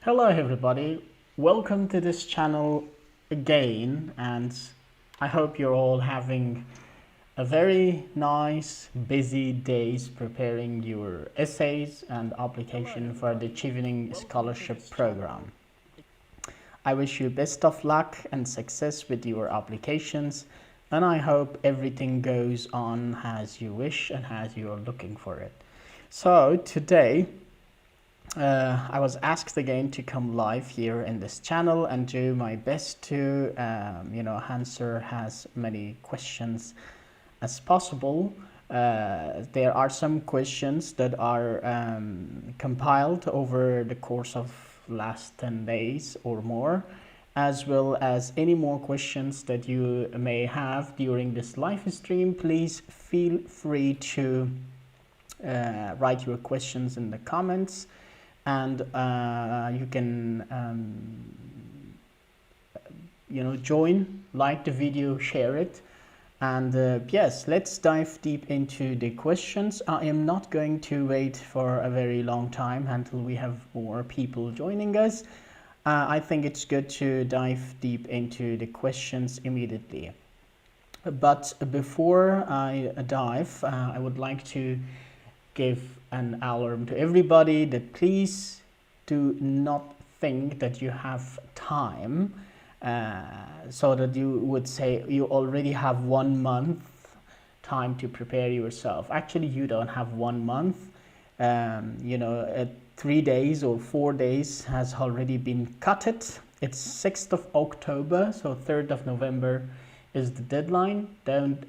Hello everybody, welcome to this channel again, and I hope you're all having a very nice busy days preparing your essays and application for the Chevening Scholarship Program. I wish you best of luck and success with your applications, and I hope everything goes on as you wish and as you're looking for it. So today I was asked again to come live here in this channel and do my best to answer as many questions as possible. There are some questions that are compiled over the course of last 10 days or more, as well as any more questions that you may have during this live stream. Please feel free to write your questions in the comments, and you can join, like the video, share it, and yes, let's dive deep into the questions. I am not going to wait for a very long time until we have more people joining us. I think it's good to dive deep into the questions immediately. But before I dive, I would like to give an alarm to everybody that please do not think that you have time, so that you would say you already have 1 month time to prepare yourself. Actually, you don't have 1 month. 3 days or 4 days has already been cutted. It's 6th of October, so 3rd of November is the deadline. Don't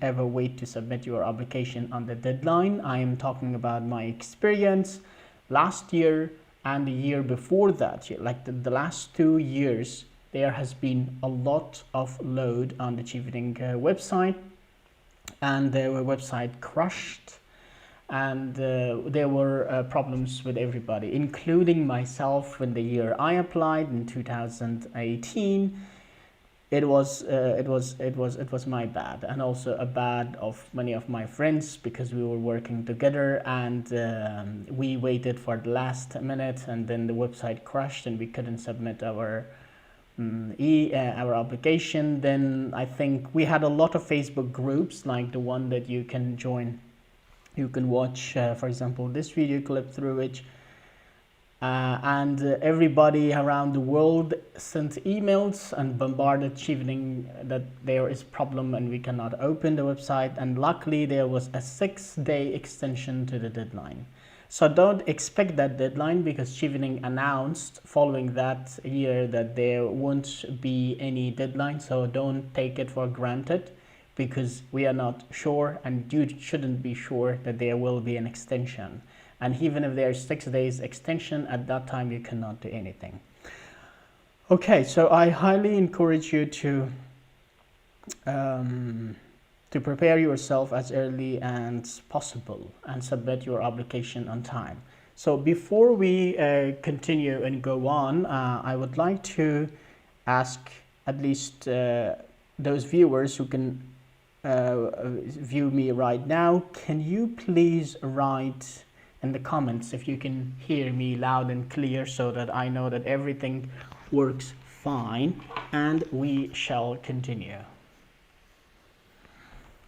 ever wait to submit your application on the deadline. I am talking about my experience last year and the year before that. Like the last 2 years, there has been a lot of load on the Chevening website, and the website crashed, and there were problems with everybody, including myself. When the year I applied in 2018, it was my bad, and also a bad of many of my friends, because we were working together, and we waited for the last minute, and then the website crashed and we couldn't submit our application. Then I think we had a lot of Facebook groups, like the one that you can join. You can watch, for example, this video clip through which and everybody around the world sent emails and bombarded Chevening that there is problem and we cannot open the website. And luckily there was a 6-day extension to the deadline. So don't expect that deadline, because Chevening announced following that year that there won't be any deadline. So don't take it for granted, because we are not sure, and you shouldn't be sure that there will be an extension. And even if there's 6 days extension, at that time you cannot do anything. Okay, so I highly encourage you to prepare yourself as early as possible and submit your application on time. So before we continue and go on, I would like to ask at least those viewers who can view me right now, can you please write in the comments if you can hear me loud and clear, so that I know that everything works fine, and we shall continue,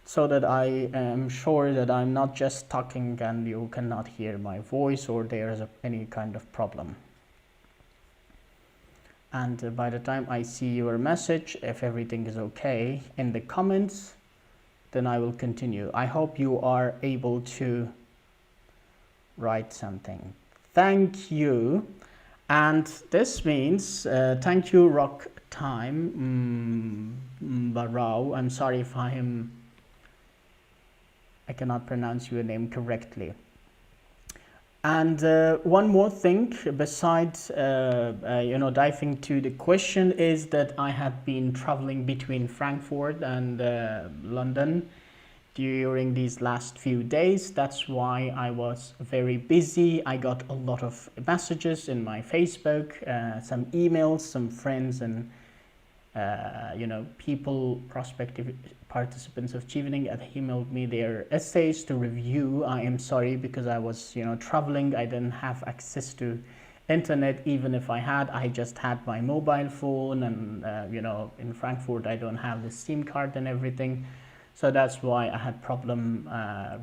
so that I am sure that I'm not just talking and you cannot hear my voice, or there's any kind of problem. And by the time I see your message, if everything is okay in the comments, then I will continue. I hope you are able to write something. Thank you. And this means thank you, Rock Time Barao. I'm sorry if I cannot pronounce your name correctly. And one more thing besides diving to the question is that I had been traveling between Frankfurt and London during these last few days. That's why I was very busy. I got a lot of messages in my Facebook, some emails, some friends and people, prospective participants of Chevening had emailed me their essays to review. I am sorry, because I was, traveling. I didn't have access to internet. Even if I had, I just had my mobile phone, and in Frankfurt I don't have the SIM card and everything. So that's why I had problem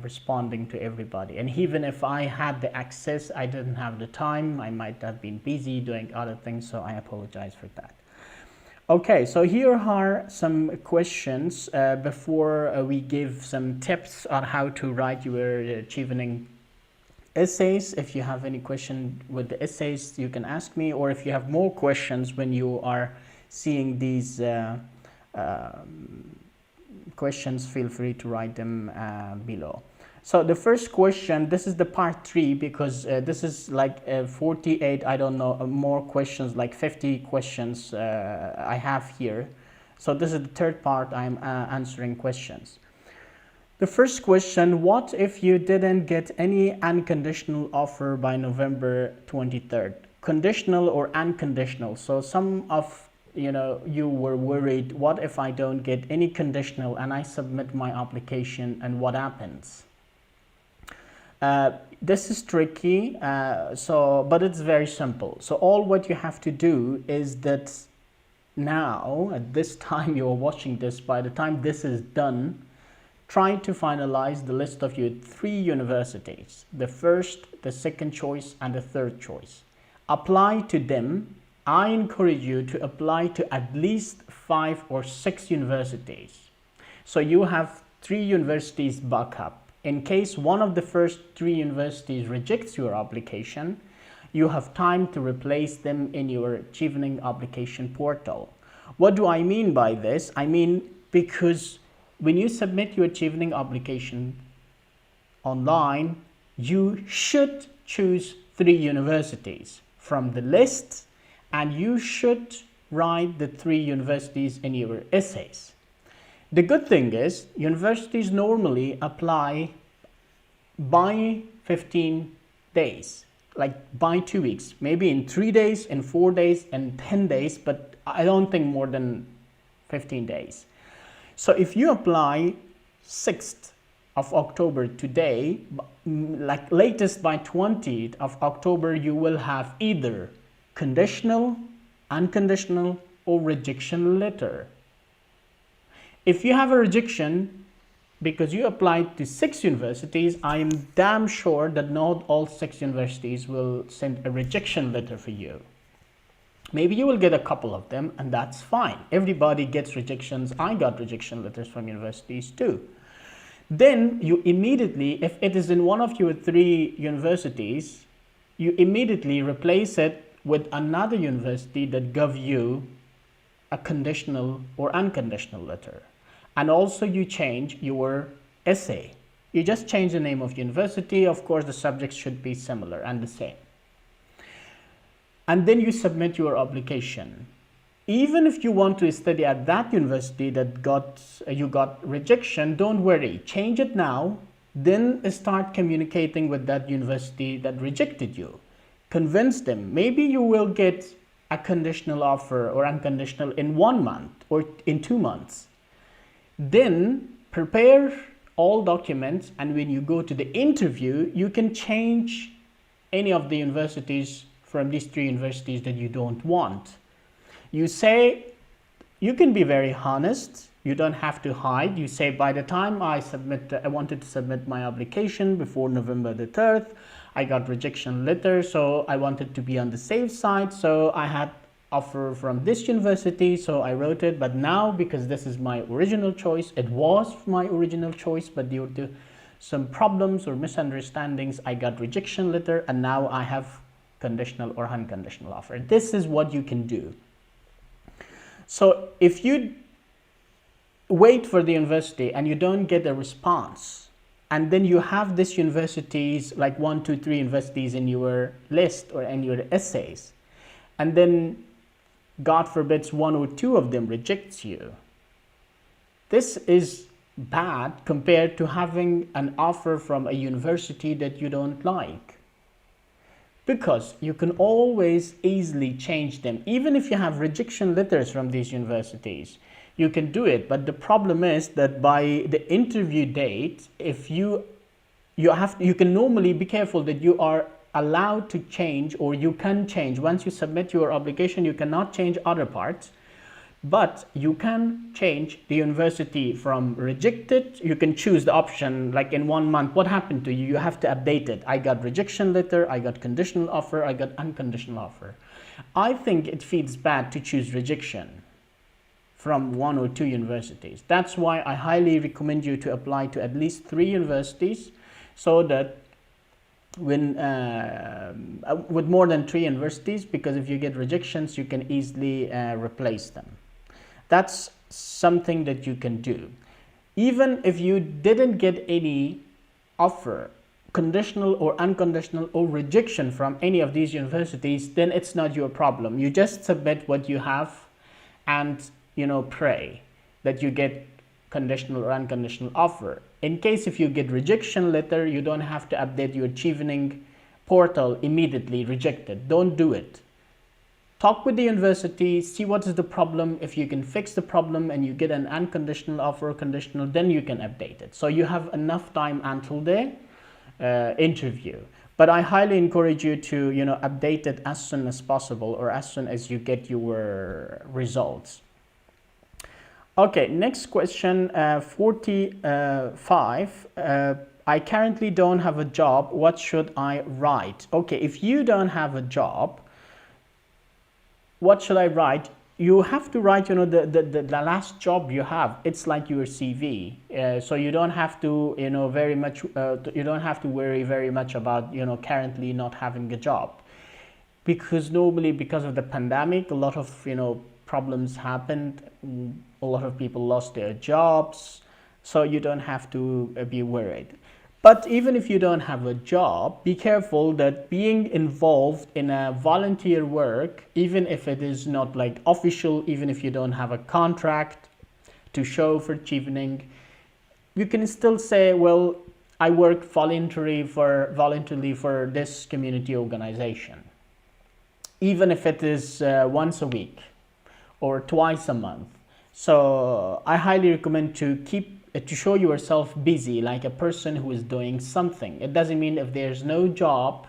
responding to everybody. And even if I had the access, I didn't have the time. I might have been busy doing other things, so I apologize for that. Okay, so here are some questions before we give some tips on how to write your Chevening essays. If you have any question with the essays, you can ask me, or if you have more questions when you are seeing these questions, feel free to write them below. So the first question, this is the part 3, because this is like 48, I don't know, more questions, like 50 questions I have here. So this is the third part. I'm answering questions. The first question, what if you didn't get any unconditional offer by November 23rd? Conditional or unconditional? So some of you were worried, what if I don't get any conditional and I submit my application, and what happens? This is tricky, but it's very simple. So all what you have to do is that now, at this time you're watching this, by the time this is done, try to finalize the list of your 3 universities, the first, the second choice, and the third choice. Apply to them. I encourage you to apply to at least 5 or 6 universities. So you have 3 universities backup. In case one of the first 3 universities rejects your application, you have time to replace them in your Chevening application portal. What do I mean by this? I mean, because when you submit your Chevening application online, you should choose 3 universities from the list, and you should write the 3 universities in your essays. The good thing is, universities normally apply by 15 days, like by 2 weeks, maybe in 3 days, in 4 days, and 10 days, but I don't think more than 15 days. So if you apply 6th of October today, like latest by 20th of October, you will have either conditional, unconditional, or rejection letter. If you have a rejection because you applied to 6 universities, I am damn sure that not all 6 universities will send a rejection letter for you. Maybe you will get a couple of them, and that's fine. Everybody gets rejections. I got rejection letters from universities too. Then you immediately, if it is in one of your 3 universities, you immediately replace it with another university that gave you a conditional or unconditional letter. And also you change your essay. You just change the name of university. Of course, the subjects should be similar and the same. And then you submit your application. Even if you want to study at that university that you got rejection, don't worry. Change it now. Then start communicating with that university that rejected you. Convince them. Maybe you will get a conditional offer or unconditional in 1 month or in 2 months. Then prepare all documents, and when you go to the interview, you can change any of the universities from these 3 universities that you don't want. You say, you can be very honest. You don't have to hide. You say, by the time I wanted to submit my application before November the 3rd, I got rejection letter, so I wanted to be on the safe side. So I had offer from this university, so I wrote it. But now, because this is my original choice, it was my original choice, but due to some problems or misunderstandings, I got rejection letter, and now I have conditional or unconditional offer. This is what you can do. So if you wait for the university and you don't get a response, and then you have these universities, like 1, 2, 3 universities in your list or in your essays, and then God forbids 1 or 2 of them rejects you, this is bad compared to having an offer from a university that you don't like. because you can always easily change them. Even if you have rejection letters from these universities, you can do it. But the problem is that by the interview date, if you can normally be careful that you are allowed to change, or you can change. Once you submit your application, you cannot change other parts, but you can change the university from rejected. You can choose the option, like in 1 month, what happened to you? You have to update it. I got rejection letter, I got conditional offer, I got unconditional offer. I think it feels bad to choose rejection from 1 or 2 universities. That's why I highly recommend you to apply to at least 3 universities, so that when with more than 3 universities, because if you get rejections, you can easily replace them. That's something that you can do. Even if you didn't get any offer, conditional or unconditional or rejection from any of these universities, then it's not your problem. You just submit what you have and pray that you get conditional or unconditional offer. In case if you get rejection letter, you don't have to update your Chevening portal immediately. Rejected, don't do it. Talk with the university, see what is the problem. If you can fix the problem and you get an unconditional offer, conditional, then you can update it. So you have enough time until the interview. But I highly encourage you to update it as soon as possible, or as soon as you get your results. Okay, next question, 45. I currently don't have a job. What should I write? Okay, if you don't have a job, what should I write? You have to write, the last job you have. It's like your CV. So you don't have to, very much. You don't have to worry very much about, currently not having a job, because normally, because of the pandemic, a lot of, problems happened. A lot of people lost their jobs. So you don't have to be worried. But even if you don't have a job, be careful that being involved in a volunteer work, even if it is not like official, even if you don't have a contract to show for Chevening, you can still say, well, I work voluntarily for this community organization. Even if it is once a week or twice a month. So I highly recommend to show yourself busy, like a person who is doing something. It doesn't mean if there's no job,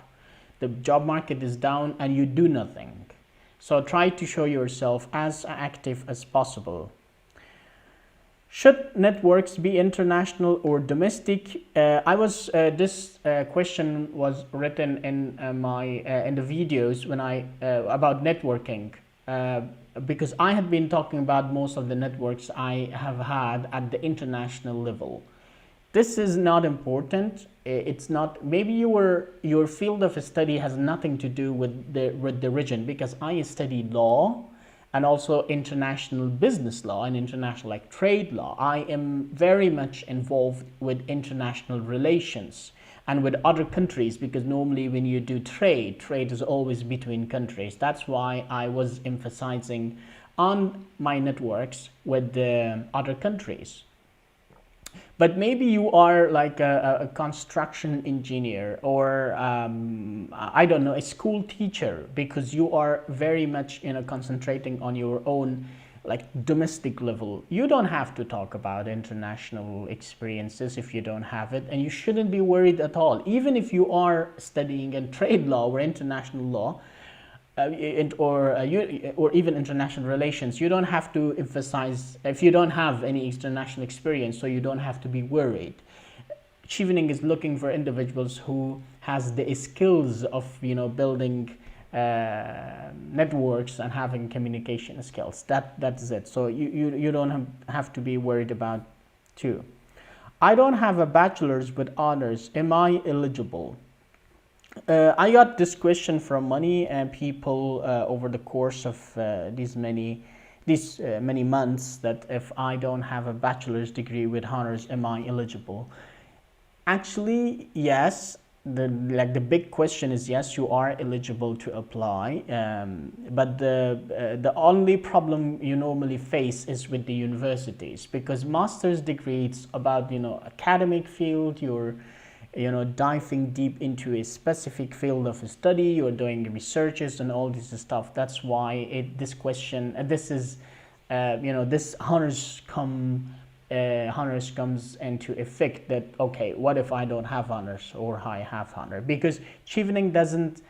the job market is down and you do nothing. So try to show yourself as active as possible. Should networks be international or domestic? This question was written in in the videos when about networking. Because I have been talking about most of the networks I have had at the international level. This is not important. It's not, maybe your field of study has nothing to do with the region, because I studied law and also international business law and international like trade law. I am very much involved with international relations and with other countries, because normally when you do trade is always between countries. That's why I was emphasizing on my networks with the other countries. But maybe you are like a construction engineer, or I don't know, a school teacher, because you are very much concentrating on your own like domestic level. You don't have to talk about international experiences if you don't have it, and you shouldn't be worried at all. Even if you are studying in trade law or international law, or even international relations, you don't have to emphasize if you don't have any international experience, so you don't have to be worried. Chevening is looking for individuals who has the skills of building networks and having communication skills. That's it. So you don't have to be worried about too. I don't have a bachelor's with honors. Am I eligible? I got this question from many people over the course of these many months, that if I don't have a bachelor's degree with honors, am I eligible? Actually, yes. The big question is, yes, you are eligible to apply, but the only problem you normally face is with the universities, because master's degree, it's about academic field, diving deep into a specific field of study, you're doing researches and all this stuff. That's why this question, this is, this honors comes into effect, that okay, what if I don't have honors or I have honor? Because Chevening doesn't,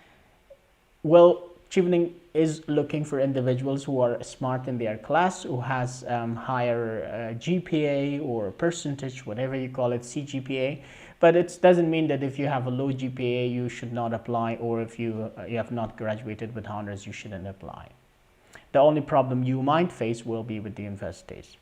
Chevening is looking for individuals who are smart in their class, who has higher GPA or percentage, whatever you call it, CGPA. But it doesn't mean that if you have a low GPA, you should not apply, or if you have not graduated with honors, you shouldn't apply. The only problem you might face will be with the universities.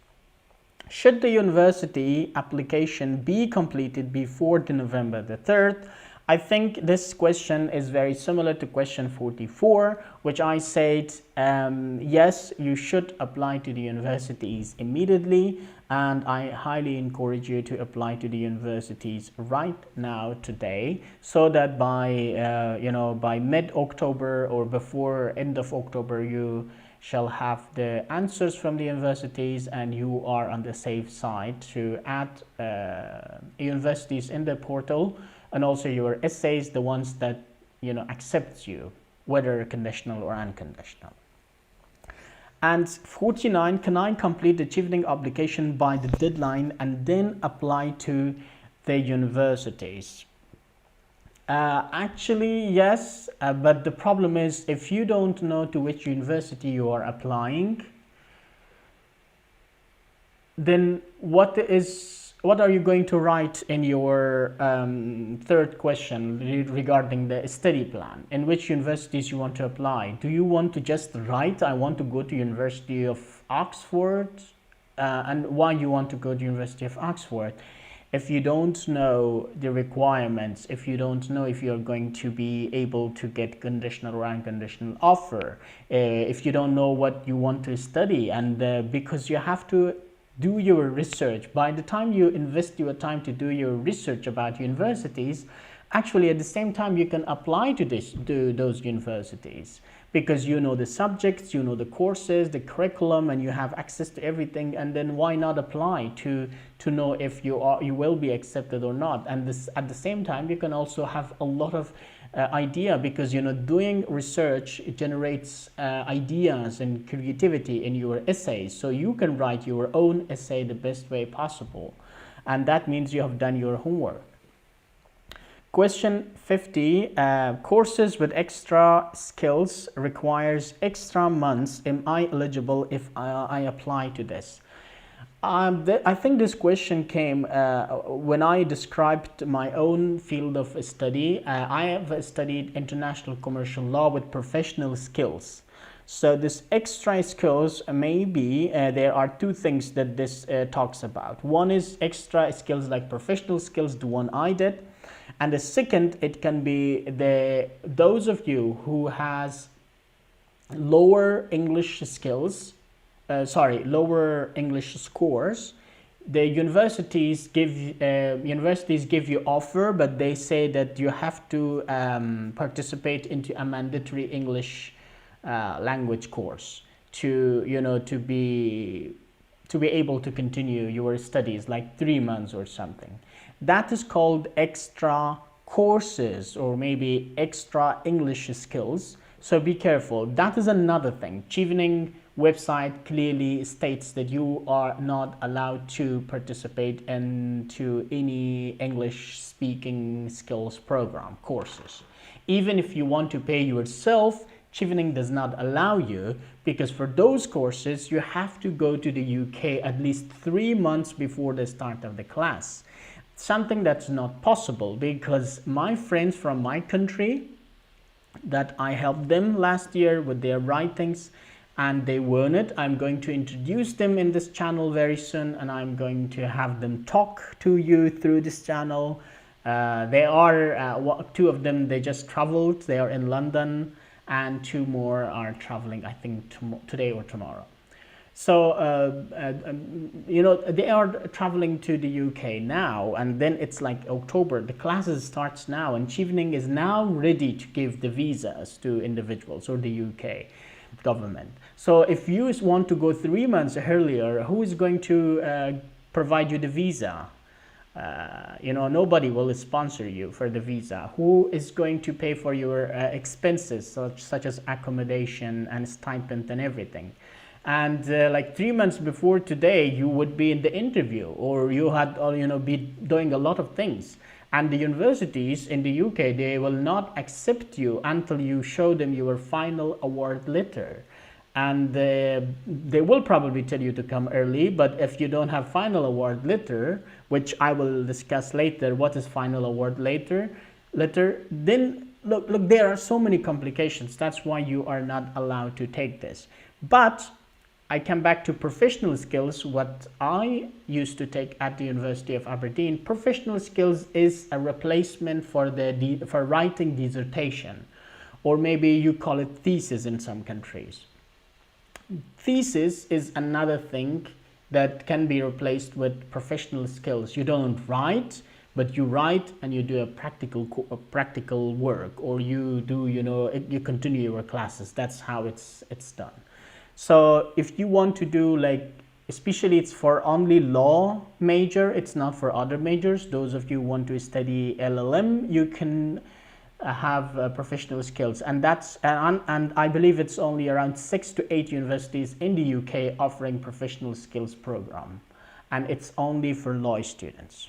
Should the university application be completed before November the 3rd? I think this question is very similar to question 44, which I said, yes, you should apply to the universities immediately, and I highly encourage you to apply to the universities right now, today, so that by mid-October or before end of October, you shall have the answers from the universities, and you are on the safe side to add universities in the portal, and also your essays, the ones that accepts you, whether conditional or unconditional. And 49, can I complete the Chevening application by the deadline and then apply to the universities? Actually, yes, but the problem is, if you don't know to which university you are applying, then what are you going to write in your third question regarding the study plan? In which universities you want to apply? Do you want to just write, I want to go to University of Oxford? And why you want to go to University of Oxford? If you don't know the requirements, if you don't know if you're going to be able to get conditional or unconditional offer, if you don't know what you want to study, and because you have to do your research. By the time you invest your time to do your research about universities, actually at the same time you can apply to those universities, because you know the subjects, you know the courses, the curriculum, and you have access to everything. And then why not apply to know if you will be accepted or not? And at the same time you can also have a lot of idea, because doing research, it generates ideas and creativity in your essays, so you can write your own essay the best way possible, and that means you have done your homework. Question 50, courses with extra skills requires extra months. Am I eligible if I apply to this? I think this question came when I described my own field of study. I have studied international commercial law with professional skills. So this extra skills, maybe there are two things that this talks about. One is extra skills like professional skills, the one I did. And the second, it can be those of you who has lower English skills, lower English scores. The universities give you offer, but they say that you have to participate into a mandatory English language course to be able to continue your studies, like 3 months or something. That is called extra courses, or maybe extra English skills. So be careful. That is another thing. Chevening website clearly states that you are not allowed to participate into any English speaking skills program courses. Even if you want to pay yourself, Chevening does not allow you, because for those courses you have to go to the UK at least 3 months before the start of the class. Something that's not possible, because my friends from my country that I helped them last year with their writings, and they won it. I'm going to introduce them in this channel very soon, and I'm going to have them talk to you through this channel. They are two of them, they just traveled, they are in London, and 2 more are traveling, I think today or tomorrow. So they are traveling to the UK now, and then it's like October, the classes starts now, and Chevening is now ready to give the visas to individuals, or the UK government. So if you want to go 3 months earlier, who is going to provide you the visa? nobody will sponsor you for the visa. Who is going to pay for your expenses, such as accommodation and stipend and everything? And like 3 months before today, you would be in the interview, or you had, be doing a lot of things. And the universities in the UK, they will not accept you until you show them your final award letter. And they will probably tell you to come early, but if you don't have final award letter, which I will discuss later, what is final award letter, then look, there are so many complications. That's why you are not allowed to take this. But I come back to professional skills, what I used to take at the University of Aberdeen. Professional skills is a replacement for writing dissertation, or maybe you call it thesis in some countries. Thesis is another thing that can be replaced with professional skills. You don't write, but you write and you do a practical work, or you do, you continue your classes. That's how it's done. So if you want to do, like, especially it's for only law major, it's not for other majors. Those of you who want to study L.L.M, you can have professional skills, and I believe it's only around 6 to 8 universities in the UK offering professional skills program, and it's only for law students.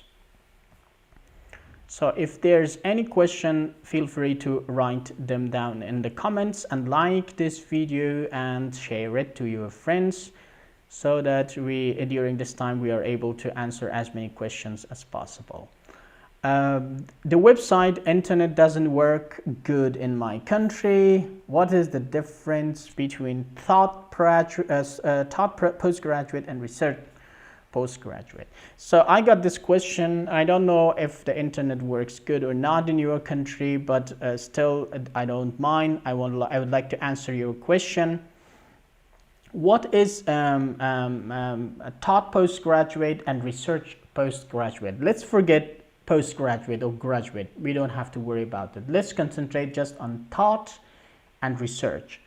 So if there's any question, feel free to write them down in the comments, and like this video and share it to your friends, so that during this time we are able to answer as many questions as possible. The website internet doesn't work good in my country. What is the difference between taught postgraduate and research postgraduate? So I got this question. I don't know if the internet works good or not in your country, but still I don't mind. I would like to answer your question. What is a taught postgraduate and research postgraduate? Let's forget postgraduate or graduate. We don't have to worry about it. Let's concentrate just on taught and research.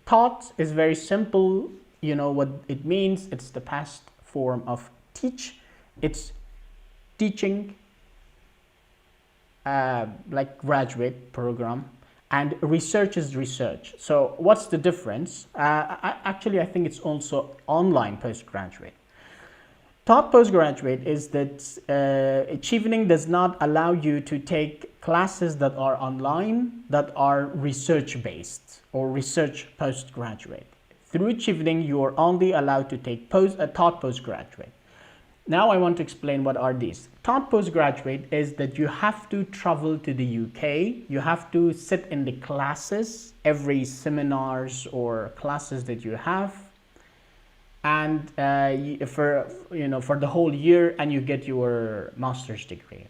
Taught is very simple. You know what it means. It's the past form of teach. It's teaching, like graduate program, and research is research. So what's the difference? Actually, I think it's also online postgraduate. Taught postgraduate is that Chevening does not allow you to take classes that are online, that are research based or research postgraduate. Through Chevening, you are only allowed to take taught postgraduate. Now I want to explain what are these. Taught postgraduate is that you have to travel to the UK, you have to sit in the classes, every seminars or classes that you have, and for the whole year, and you get your master's degree.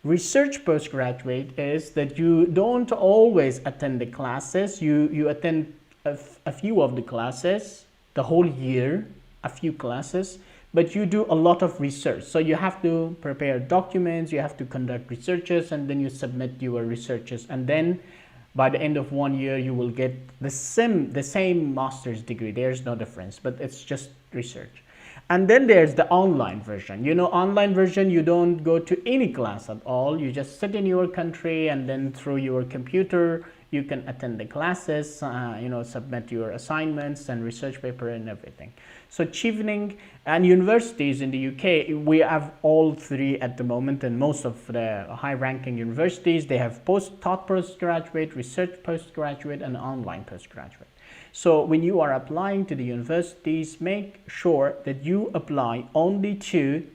Research postgraduate is that you don't always attend the classes. You attend a few of the classes, the whole year, a few classes, but you do a lot of research. So you have to prepare documents, you have to conduct researches, and then you submit your researches, and then by the end of 1 year, you will get the same master's degree. There's no difference, but it's just research. And then there's the online version. Online version, you don't go to any class at all. You just sit in your country, and then through your computer, you can attend the classes, submit your assignments and research paper and everything. So Chevening and universities in the UK, we have all three at the moment, and most of the high-ranking universities, they have taught postgraduate, research postgraduate, and online postgraduate. So when you are applying to the universities, make sure that you apply only to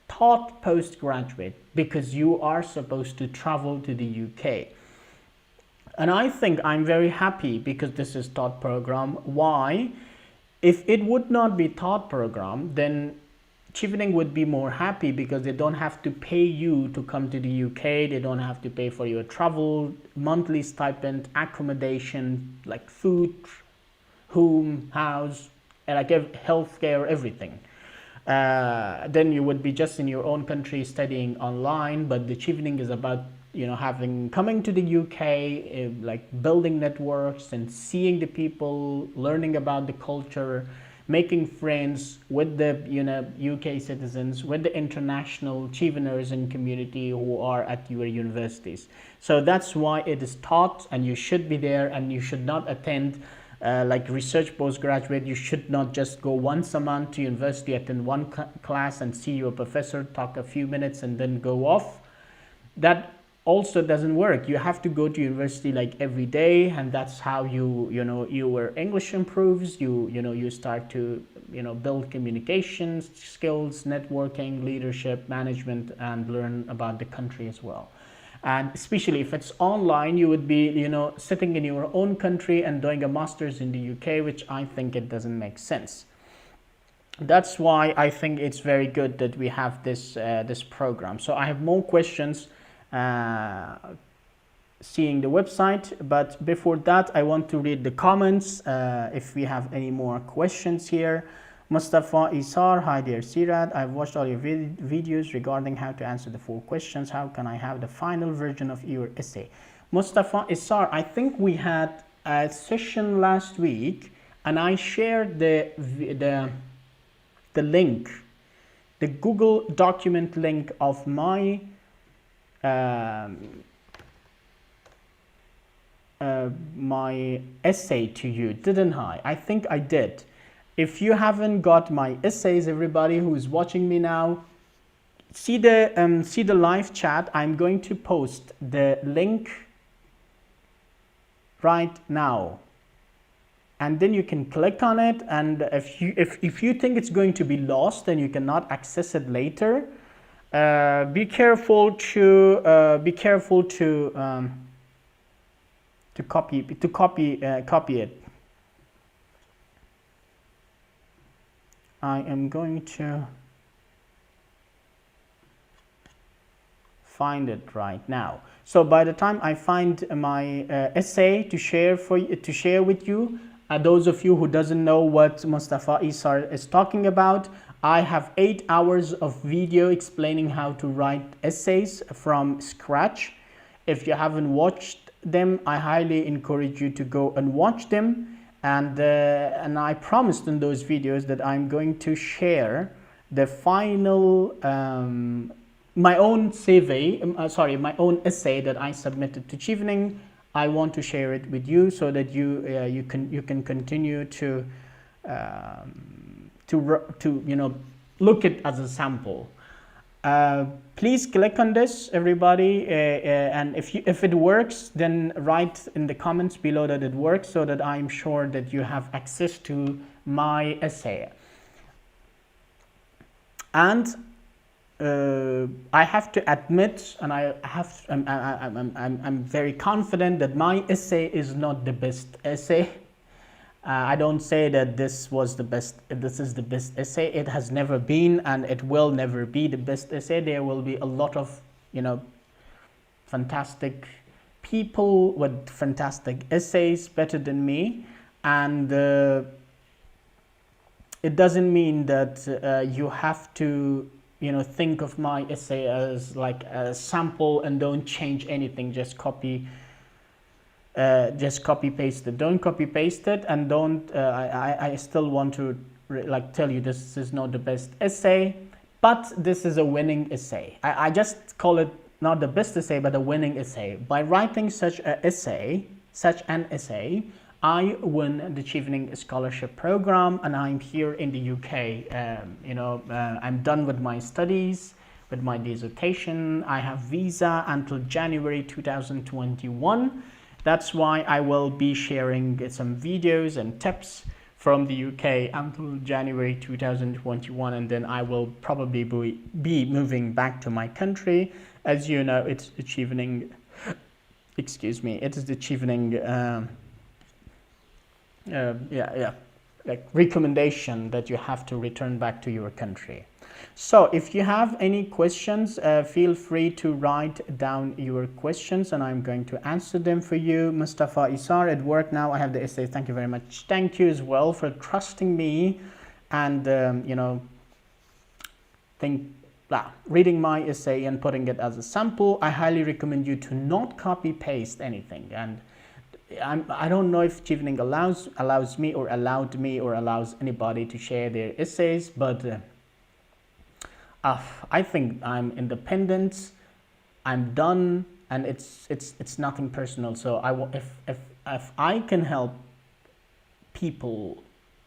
taught postgraduate, because you are supposed to travel to the UK. And I think I'm very happy because this is taught program. Why? If it would not be taught program, then Chevening would be more happy, because they don't have to pay you to come to the UK. They don't have to pay for your travel, monthly stipend, accommodation, like food, home, house, and like healthcare, everything. Then you would be just in your own country studying online. But the Chevening is about coming to the UK, like building networks and seeing the people, learning about the culture, making friends with the UK citizens, with the international Cheveners and community who are at your universities. So that's why it is taught, and you should be there, and you should not attend like research postgraduate. You should not just go once a month to university, attend one class and see your professor, talk a few minutes and then go off. That also doesn't work. You have to go to university like every day, and that's how your English improves. You start to build communications skills, networking, leadership, management, and learn about the country as well. And especially if it's online, you would be sitting in your own country and doing a master's in the UK, which I think it doesn't make sense. That's why I think it's very good that we have this this program. So I have more questions seeing the website, but before that I want to read the comments if we have any more questions here. Mustafa Isar, hi dear Sirad, I've watched all your videos regarding how to answer the 4 questions. How can I have the final version of your essay? Mustafa Isar, I think we had a session last week and I shared the link, the Google document link of my my essay to you, didn't I? I think I did. If you haven't got my essays, everybody who is watching me now, see the live chat. I'm going to post the link right now, and then you can click on it. And if you think it's going to be lost and you cannot access it later, be careful to copy it. I am going to find it right now. So by the time I find my essay to share with you, those of you who doesn't know what Mustafa Isar is talking about, I have 8 hours of video explaining how to write essays from scratch. If you haven't watched them, I highly encourage you to go and watch them. And I promised in those videos that I'm going to share the final my own CV, my own essay that I submitted to Chevening. I want to share it with you so that you can continue to look it as a sample. Please click on this, everybody, and if it works, then write in the comments below that it works, so that I'm sure that you have access to my essay. And I have to admit, and I'm very confident that my essay is not the best essay. I don't say that this is the best essay. It has never been, and it will never be the best essay. There will be a lot of fantastic people with fantastic essays better than me, and it doesn't mean that you have to think of my essay as like a sample and don't change anything. Just copy paste it. Don't copy paste it, and don't I still want to tell you this is not the best essay, but this is a winning essay. I just call it not the best essay, but a winning essay. By writing such an essay, I won the Chevening Scholarship Program, and I'm here in the UK. I'm done with my studies, with my dissertation. I have visa until January 2021. That's why I will be sharing some videos and tips from the UK until January 2021, and then I will probably be moving back to my country. As you know, it's the Chevening, excuse me, it is the Chevening recommendation that you have to return back to your country. So if you have any questions, feel free to write down your questions and I'm going to answer them for you. Mustafa Isar, at work now, I have the essay. Thank you very much. Thank you as well for trusting me and reading my essay and putting it as a sample. I highly recommend you to not copy paste anything, and I don't know if Chevening allows me or allowed me or allows anybody to share their essays, but I think I'm independent. I'm done, and it's nothing personal. So if I can help people,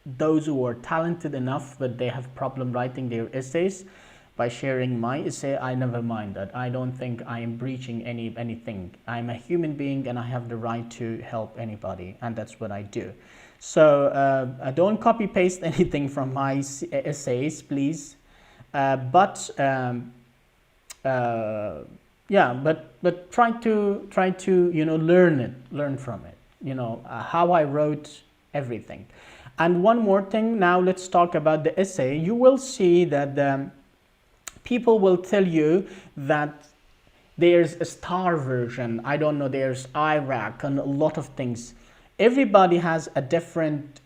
those who are talented enough but they have problem writing their essays, by sharing my essay, I never mind that. I don't think I am breaching anything. I'm a human being and I have the right to help anybody, and that's what I do. So don't copy paste anything from my essays, please. Yeah, but try to learn from it. How I wrote everything. And one more thing. Now let's talk about the essay. You will see that people will tell you that there's a star version. I don't know. There's Iraq and a lot of things. Everybody has a different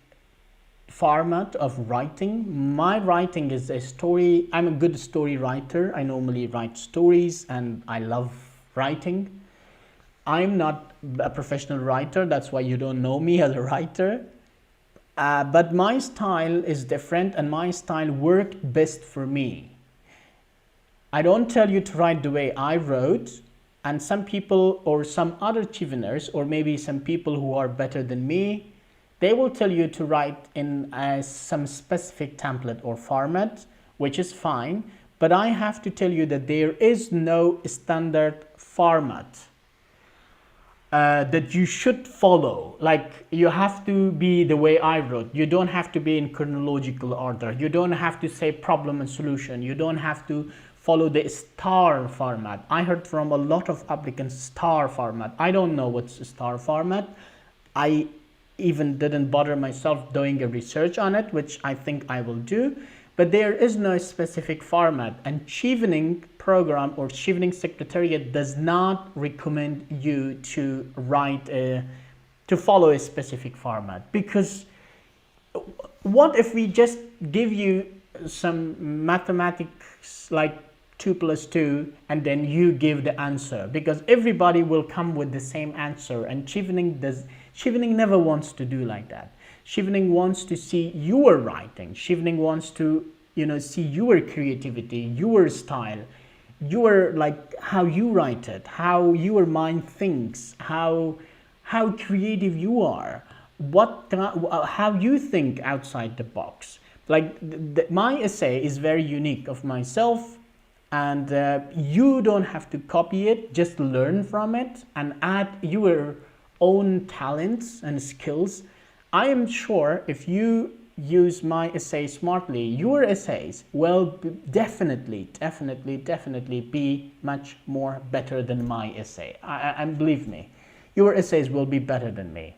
format of writing. My writing is a story. I'm a good story writer. I normally write stories and I love writing. I'm not a professional writer. That's why you don't know me as a writer. But my style is different and my style worked best for me. I don't tell you to write the way I wrote, and some people or some other Cheveners or maybe some people who are better than me, they will tell you to write in some specific template or format, which is fine, but I have to tell you that there is no standard format that you should follow. Like, you have to be the way I wrote. You don't have to be in chronological order. You don't have to say problem and solution. You don't have to follow the star format. I heard from a lot of applicants star format. I don't know what's a star format. I even didn't bother myself doing a research on it, which I think I will do. But there is no specific format, and Chevening program or Chevening Secretariat does not recommend you to follow a specific format, because what if we just give you some mathematics like 2 plus 2 and then you give the answer, because everybody will come with the same answer, and Chevening never wants to do like that. Chevening wants to see your writing. Chevening wants to see your creativity, your style, your, like, how you write it, how your mind thinks, how creative you are, how you think outside the box. Like, my essay is very unique of myself, and you don't have to copy it. Just learn from it and add your own talents and skills. I am sure if you use my essay smartly, your essays will definitely be much more better than my essay. And believe me, your essays will be better than me.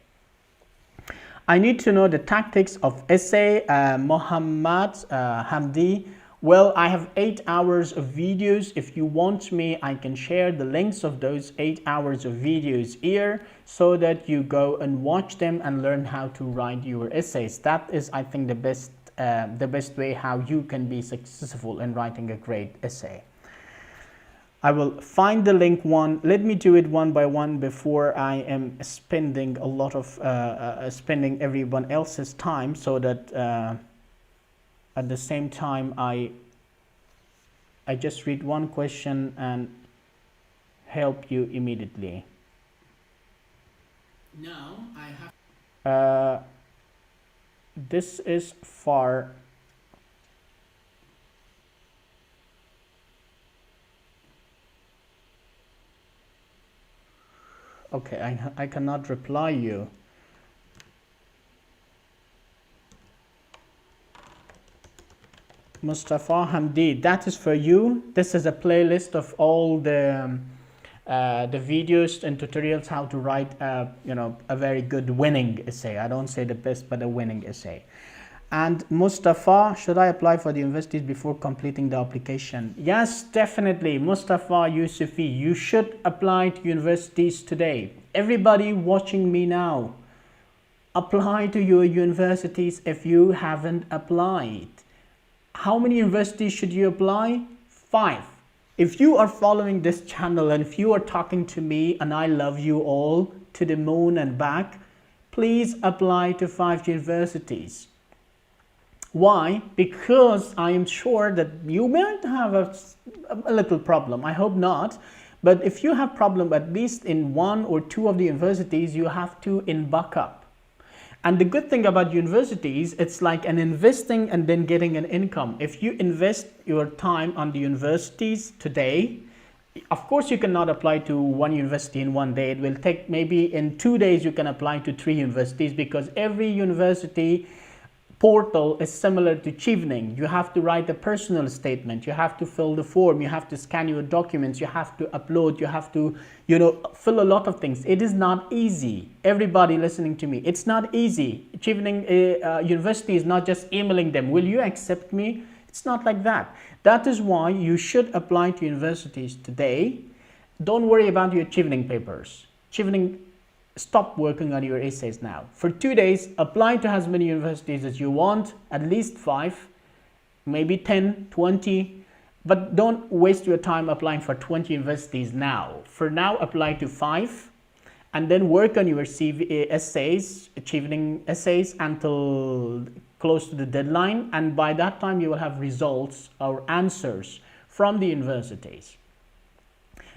I need to know the tactics of essay. Mohammad Hamdi. Well, I have 8 hours of videos. If you want me, I can share the links of those 8 hours of videos here, so that you go and watch them and learn how to write your essays. That is, I think, the best way how you can be successful in writing a great essay. I will find the link one. Let me do it one by one before I am spending a lot of spending everyone else's time, so that at the same time I just read one question and help you immediately. Now I have this is for okay, I cannot reply you. Mustafa Hamdi, that is for you. This is a playlist of all the videos and tutorials how to write a very good winning essay. I don't say the best, but a winning essay. And Mustafa, should I apply for the universities before completing the application? Yes, definitely. Mustafa Yusufi, you should apply to universities today. Everybody watching me now, apply to your universities if you haven't applied. How many universities should you apply? 5. If you are following this channel and if you are talking to me and I love you all, to the moon and back, please apply to 5 universities. Why? Because I am sure that you might have a little problem. I hope not. But if you have problem at least in 1 or 2 of the universities, you have to in backup. And the good thing about universities, it's like an investing and then getting an income. If you invest your time on the universities today, of course you cannot apply to 1 university in 1 day. It will take maybe in 2 days you can apply to 3 universities, because every university portal is similar to Chevening. You have to write a personal statement, you have to fill the form, you have to scan your documents, you have to upload, you have to, fill a lot of things. It is not easy. Everybody listening to me, it's not easy. Chevening University is not just emailing them, will you accept me? It's not like that. That is why you should apply to universities today. Don't worry about your Chevening papers. Chevening, stop working on your essays now. For 2 days, apply to as many universities as you want, at least 5, maybe 10, 20, but don't waste your time applying for 20 universities now. For now, apply to 5, and then work on your essays, Chevening essays, until close to the deadline, and by that time you will have results or answers from the universities.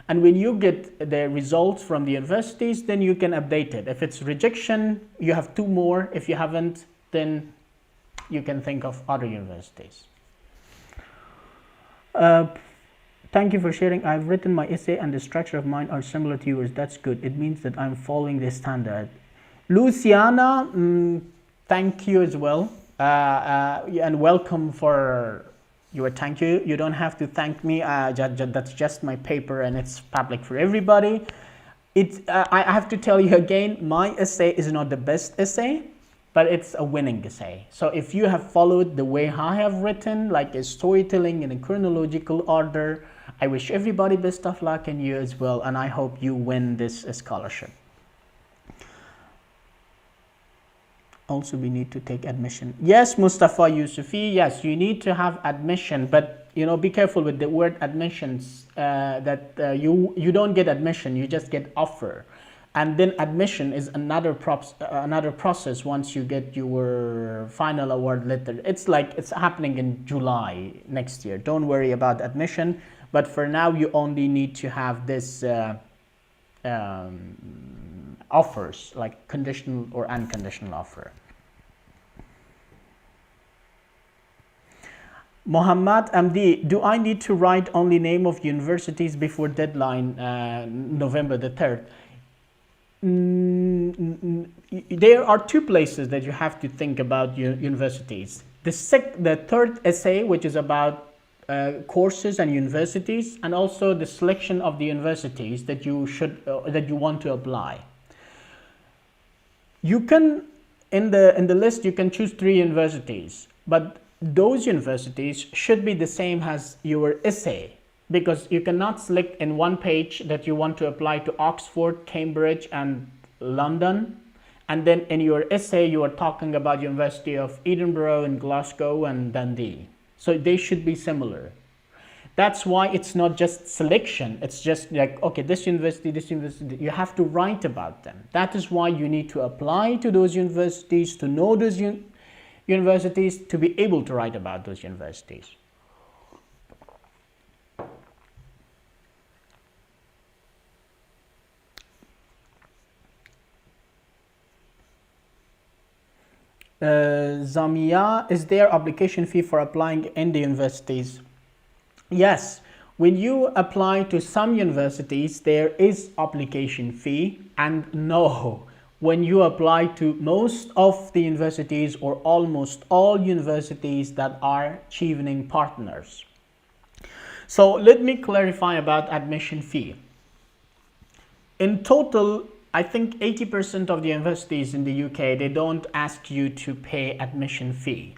And when you get the results from the universities, then you can update it. If it's rejection, you have 2 more. If you haven't, then you can think of other universities. Thank you for sharing. I've written my essay and the structure of mine are similar to yours. That's good. It means that I'm following the standard. Luciana, thank you as well. And welcome for your thank you. You don't have to thank me. That's just my paper and it's public for everybody. I have to tell you again, my essay is not the best essay, but it's a winning essay. So if you have followed the way I have written, like a storytelling in a chronological order, I wish everybody best of luck and you as well. And I hope you win this scholarship. Also, we need to take admission. Yes, Mustafa Yusufi, yes, you need to have admission, but be careful with the word admissions, you don't get admission, you just get offer. And then admission is another process once you get your final award letter. It's like it's happening in July next year. Don't worry about admission, but for now you only need to have this offers, like conditional or unconditional offer. Mohammad MD, do I need to write only name of universities before deadline November the 3rd? There are 2 places that you have to think about universities. The 3rd essay, which is about courses and universities, and also the selection of the universities that you want to apply. You can in the list you can choose 3 universities, but those universities should be the same as your essay, because you cannot select in one page that you want to apply to Oxford, Cambridge and London, and then in your essay you are talking about University of Edinburgh and Glasgow and Dundee. So they should be similar. That's why it's not just selection, it's just like, okay, this university, you have to write about them. That is why you need to apply to those universities, to know those universities, to be able to write about those universities. Zamia, is there application fee for applying in the universities? Yes, when you apply to some universities, there is application fee, and no, when you apply to most of the universities or almost all universities that are Chevening partners. So let me clarify about admission fee. In total, I think 80% of the universities in the UK, they don't ask you to pay admission fee.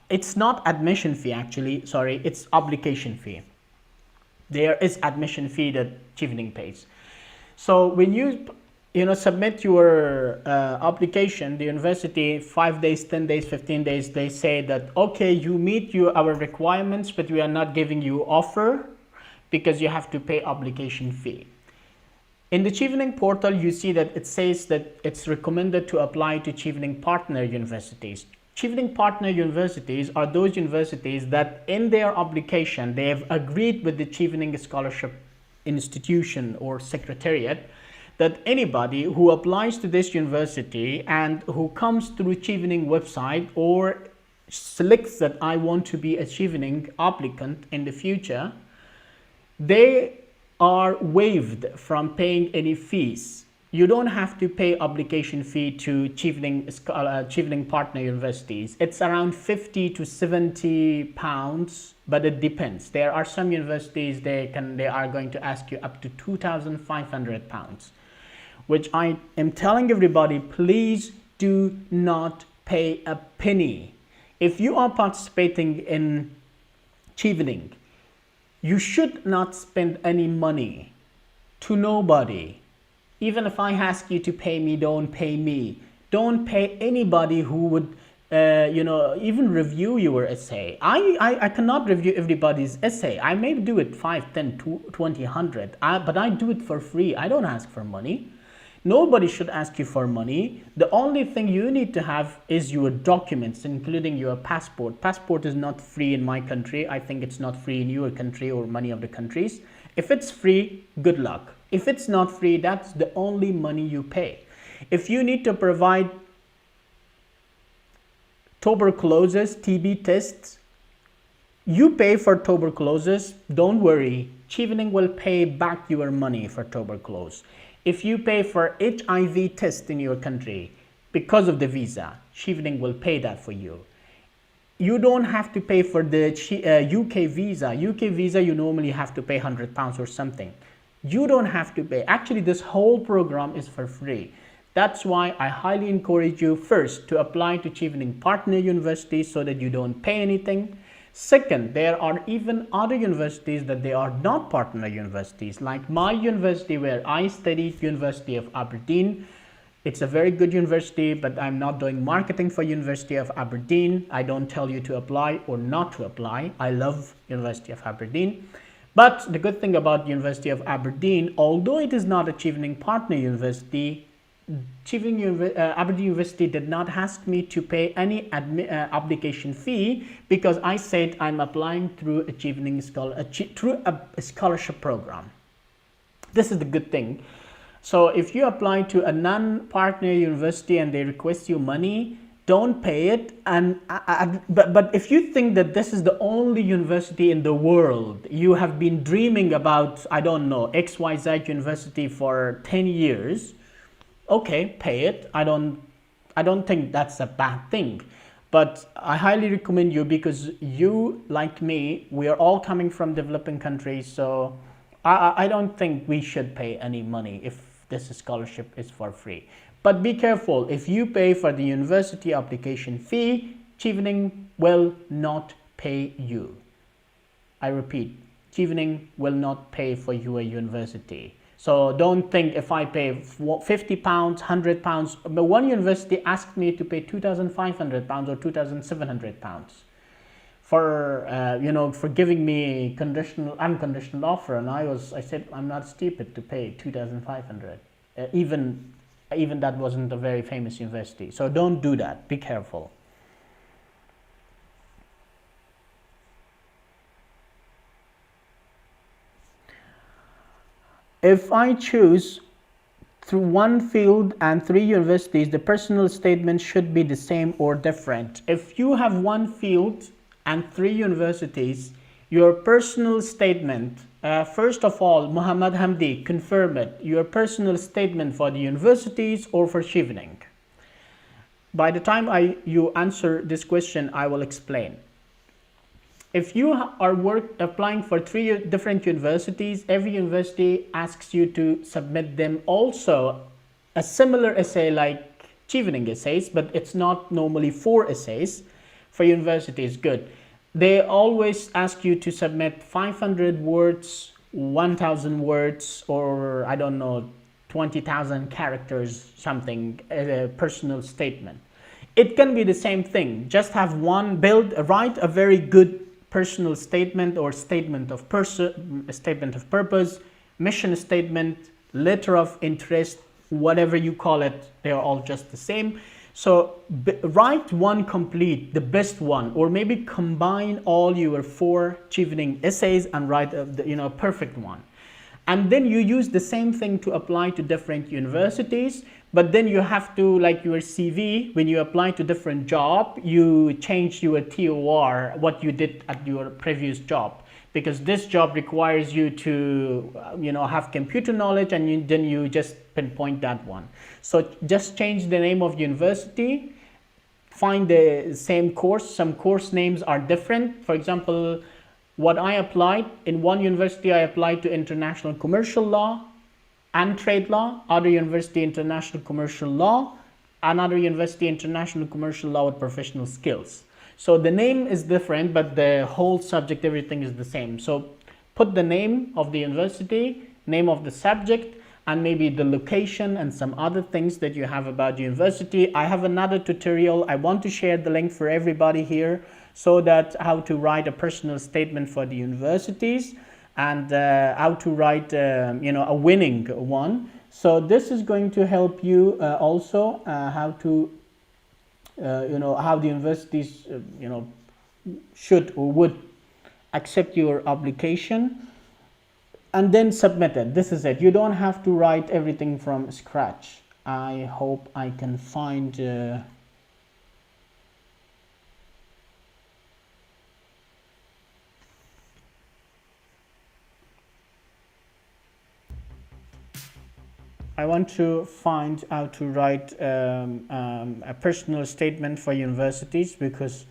It's not admission fee actually, sorry, it's application fee. There is admission fee that Chevening pays. So when you submit your application, the university, 5 days, 10 days, 15 days, they say that, okay, you meet our requirements, but we are not giving you offer because you have to pay application fee. In the Chevening portal, you see that it says that it's recommended to apply to Chevening partner universities. Chevening partner universities are those universities that in their application, they have agreed with the Chevening Scholarship Institution or Secretariat that anybody who applies to this university and who comes through Chevening website or selects that I want to be a Chevening applicant in the future, they are waived from paying any fees. You don't have to pay application fee to Chevening partner universities. It's around 50 to 70 pounds, but it depends. There are some universities they are going to ask you up to 2,500 pounds, which I am telling everybody, please do not pay a penny. If you are participating in Chevening, you should not spend any money to nobody. Even if I ask you to pay me, don't pay me. Don't pay anybody who would, even review your essay. I cannot review everybody's essay. I may do it 5, 10, 20, 100, but I do it for free. I don't ask for money. Nobody should ask you for money. The only thing you need to have is your documents, including your passport. Passport is not free in my country. I think it's not free in your country or many of the countries. If it's free, good luck. If it's not free, that's the only money you pay. If you need to provide tuberculosis, TB tests, you pay for tuberculosis, don't worry. Chevening will pay back your money for tuberculosis. If you pay for HIV test in your country because of the visa, Chevening will pay that for you. You don't have to pay for the UK visa. UK visa, you normally have to pay £100 or something. You don't have to pay. Actually, this whole program is for free. That's why I highly encourage you first to apply to Chevening partner universities so that you don't pay anything. Second, there are even other universities that they are not partner universities, like my university where I studied, University of Aberdeen. It's a very good university, but I'm not doing marketing for University of Aberdeen. I don't tell you to apply or not to apply. I love University of Aberdeen. But the good thing about University of Aberdeen, although it is not a Chevening partner university, Aberdeen University did not ask me to pay any application fee because I said I'm applying through a Chevening through a scholarship program. This is the good thing. So if you apply to a non-partner university and they request you money, don't pay it. But if you think that this is the only university in the world, you have been dreaming about, I don't know, XYZ university for 10 years, okay, pay it. I don't think that's a bad thing, but I highly recommend you because you, like me, we are all coming from developing countries, so I don't think we should pay any money if this scholarship is for free. But be careful, if you pay for the university application fee, Chevening will not pay you. I repeat, Chevening will not pay for your university. So don't think if I pay £50, £100, but one university asked me to pay £2,500 or £2,700 for for giving me unconditional offer, and I said I'm not stupid to pay £2,500. Even that wasn't a very famous university. So don't do that. Be careful. If I choose through one field and 3 universities, the personal statement should be the same or different. If you have one field and 3 universities, your personal statement, first of all, Muhammad Hamdi, confirm it, your personal statement for the universities or for Chevening. By the time you answer this question, I will explain. If you are applying for 3 different universities, every university asks you to submit them also a similar essay like Chevening essays, but it's not normally 4 essays. For universities, good. They always ask you to submit 500 words, 1,000 words, or I don't know, 20,000 characters, something, a personal statement. It can be the same thing. Just have write a very good personal statement or statement of purpose, mission statement, letter of interest, whatever you call it, they're all just the same. So write one complete, the best one, or maybe combine all your 4 Chevening essays and write a perfect one. And then you use the same thing to apply to different universities, but then you have to, like your CV, when you apply to different job, you change your TOR, what you did at your previous job, because this job requires you to have computer knowledge, and then you just pinpoint that one. So just change the name of university, find the same course. Some course names are different. For example, what I applied in one university, I applied to international commercial law and trade law, other university international commercial law, another university international commercial law with professional skills. So the name is different, but the whole subject, everything is the same. So put the name of the university, name of the subject, and maybe the location and some other things that you have about the university. I have another tutorial. I want to share the link for everybody here, so that how to write a personal statement for the universities, and how to write a winning one. So this is going to help you also how to how the universities should or would accept your application, and then submit it. This is it. You don't have to write everything from scratch. I hope I can find I want to find how to write a personal statement for universities, because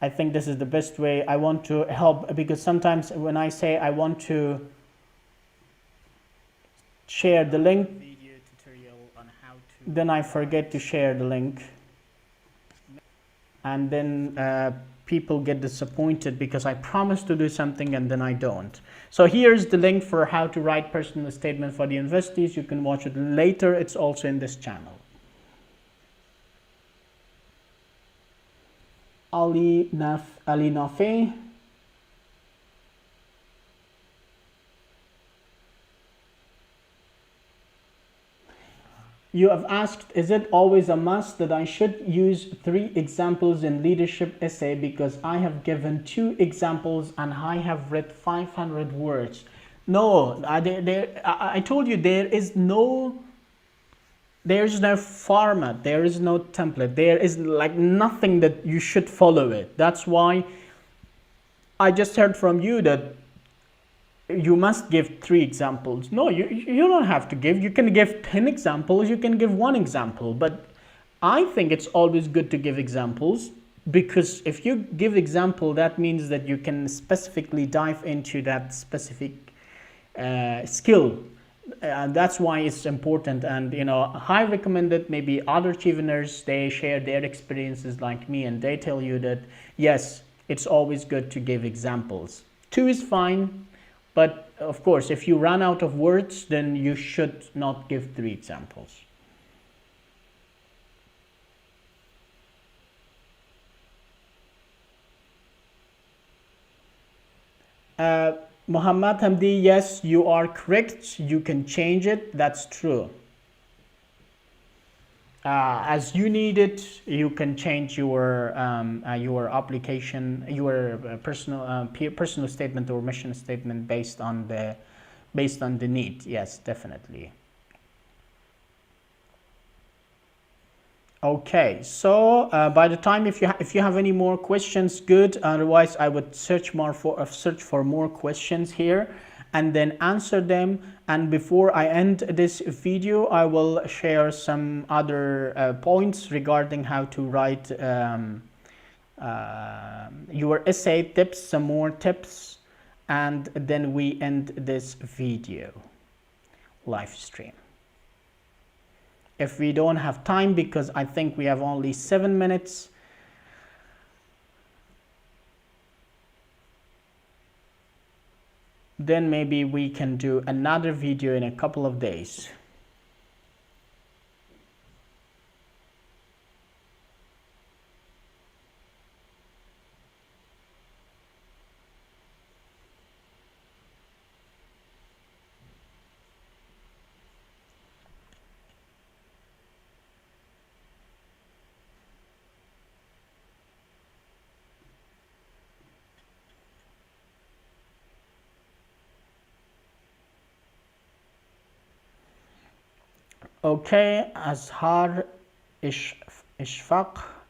I think this is the best way. I want to help, because sometimes when I say I want to share the link, video tutorial on how to, then I forget to share the link, and then people get disappointed because I promise to do something and then I don't. So here's the link for how to write personal statement for the universities. You can watch it later. It's also in this channel. Ali Nafe. You have asked, is it always a must that I should use 3 examples in leadership essay, because I have given 2 examples and I have read 500 words? No, I told you there is no format, there is no template, there is like nothing that you should follow it. That's why I just heard from you that you must give 3 examples. No, you don't have to give. You can give 10 examples, you can give 1 example, but I think it's always good to give examples, because if you give example, that means that you can specifically dive into that specific skill. That's why it's important. And I recommend that maybe other Cheveners, they share their experiences like me, and they tell you that yes, it's always good to give examples. 2 is fine. But of course, if you run out of words, then you should not give 3 examples. Muhammad Hamdi, yes, you are correct. You can change it. That's true. As you need it, you can change your application, your personal statement or mission statement based on the need. Yes, definitely. Okay, so by the time, if you have any more questions, good. Otherwise, I would search for more questions here and then answer them. And before I end this video, I will share some other points regarding how to write your essay tips, some more tips, and then we end this video live stream. If we don't have time, because I think we have only 7 minutes, then maybe we can do another video in a couple of days. Okay, Ishfaq,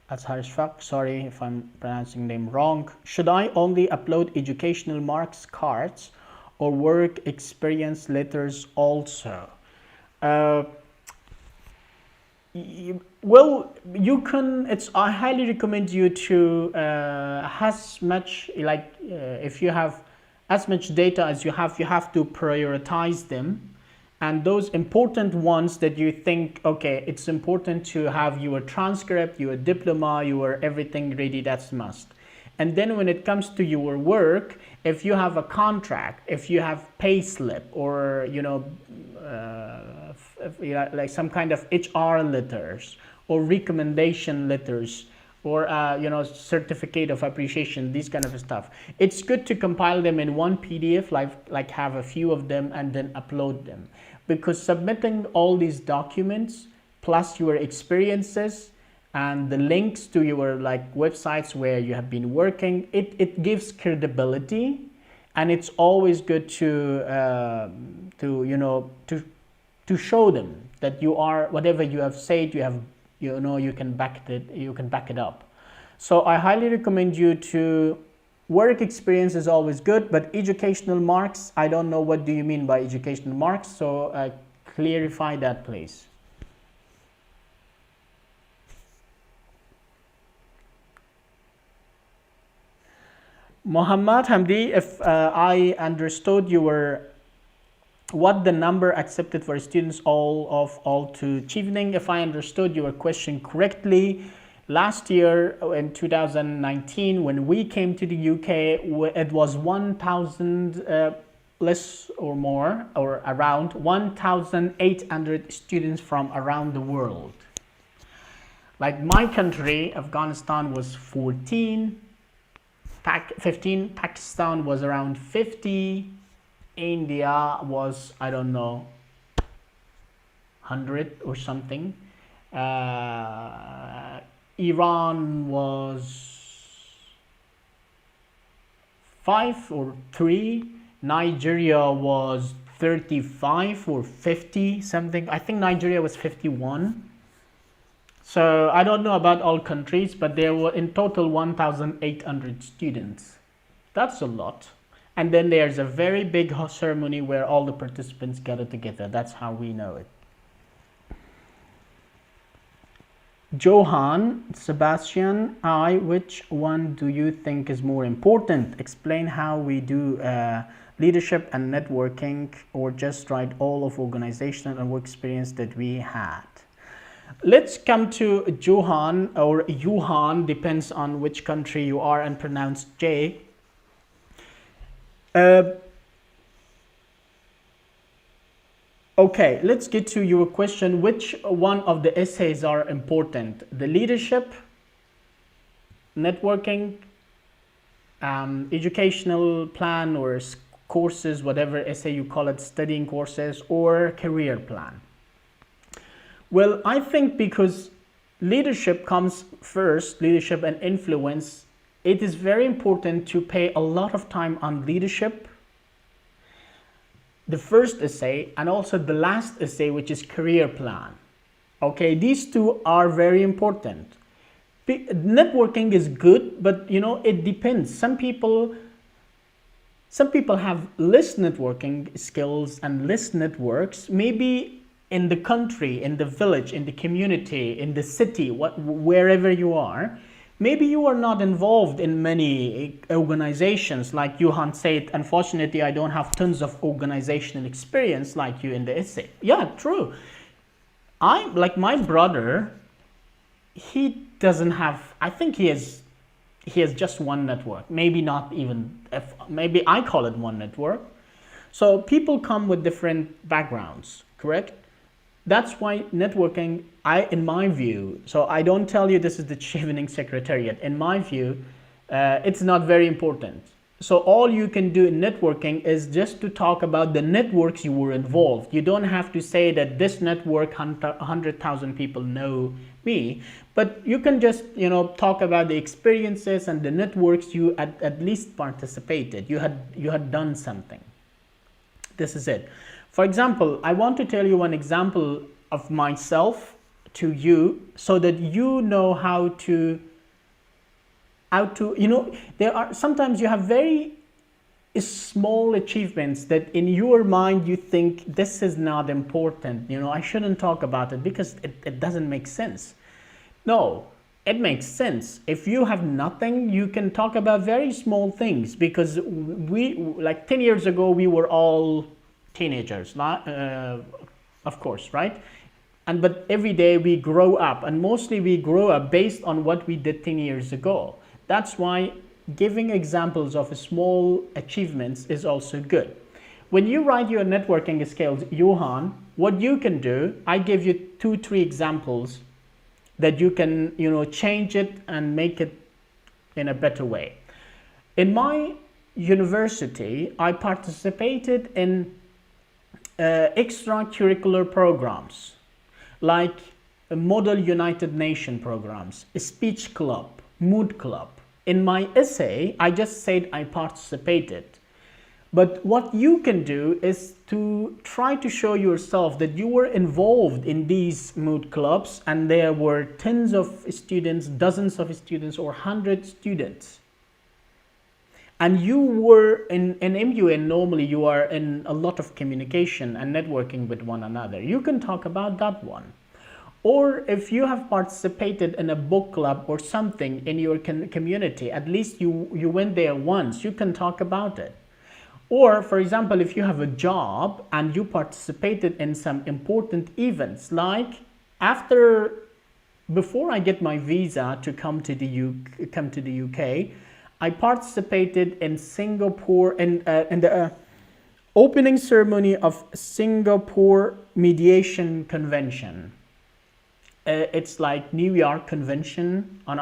Azhar Ishfaq, sorry if I'm pronouncing name wrong. Should I only upload educational marks cards or work experience letters also? Well, you can. I highly recommend you to as much if you have as much data as you have to prioritize them, and those important ones that you think, okay, it's important to have your transcript, your diploma, your everything ready. That's must. And then when it comes to your work, if you have a contract, if you have pay slip, or like some kind of HR letters or recommendation letters, or certificate of appreciation, these kind of stuff, it's good to compile them in one PDF, like have a few of them and then upload them, because submitting all these documents plus your experiences and the links to your websites where you have been working, it gives credibility, and it's always good to show them that you are, whatever you have said, you can back it up. So I highly recommend you to work experience is always good, but educational marks, I don't know what do you mean by educational marks, so clarify that please. Muhammad Hamdi, if I understood you were what the number accepted for students all to Chevening, if I understood your question correctly, last year in 2019 when we came to the UK, it was 1,000 less or more, or around 1,800 students from around the world. Like my country, Afghanistan, was 15, Pakistan was around 50, India was, I don't know, 100 or something. Iran was 5 or 3. Nigeria was 35 or 50 something. I think Nigeria was 51. So I don't know about all countries, but there were in total 1,800 students. That's a lot. And then there's a very big ceremony where all the participants gather together. That's how we know it. Johan, Sebastian, which one do you think is more important? Explain how we do leadership and networking, or just write all of organizational and work experience that we had. Let's come to Johan, or Johan, depends on which country you are and pronounce J. Okay, let's get to your question. Which one of the essays are important? The leadership, networking, educational plan or courses, whatever essay you call it, studying courses, or career plan? Well, I think because leadership comes first, leadership and influence, it is very important to pay a lot of time on leadership, the first essay, and also the last essay, which is career plan. Okay, these two are very important. Networking is good, but it depends. Some people have less networking skills and less networks. Maybe in the country, in the village, in the community, in the city, wherever you are, maybe you are not involved in many organizations. Like Johan said, unfortunately, I don't have tons of organizational experience like you in the essay. Yeah, true. Like my brother, he doesn't have, I think he has just one network, maybe not even, maybe I call it one network. So people come with different backgrounds, correct? That's why networking, in my view, so I don't tell you this is the Chevening Secretariat. In my view, it's not very important. So all you can do in networking is just to talk about the networks you were involved. You don't have to say that this network, 100,000 people know me, but you can just, talk about the experiences and the networks you at least participated. You had done something. This is it. For example, I want to tell you one example of myself to you, so that you know how to there are sometimes you have very small achievements that in your mind you think this is not important, I shouldn't talk about it because it doesn't make sense. No, it makes sense. If you have nothing, you can talk about very small things, because we, like 10 years ago, we were all teenagers, of course, right? But every day we grow up, and mostly we grow up based on what we did 10 years ago. That's why giving examples of small achievements is also good. When you write your networking skills, Johan, what you can do, I give you 2-3 examples that you can, change it and make it in a better way. In my university, I participated in extracurricular programs like Model United Nations programs, a speech club, mood club. In my essay, I just said I participated. But what you can do is to try to show yourself that you were involved in these mood clubs, and there were tens of students, dozens of students, or 100 students. And you were in MUN, normally you are in a lot of communication and networking with one another. You can talk about that one. Or if you have participated in a book club or something in your community, at least you went there once, you can talk about it. Or, for example, if you have a job and you participated in some important events, like before I get my visa to come to the UK, I participated in Singapore in the opening ceremony of Singapore Mediation Convention. It's like New York Convention on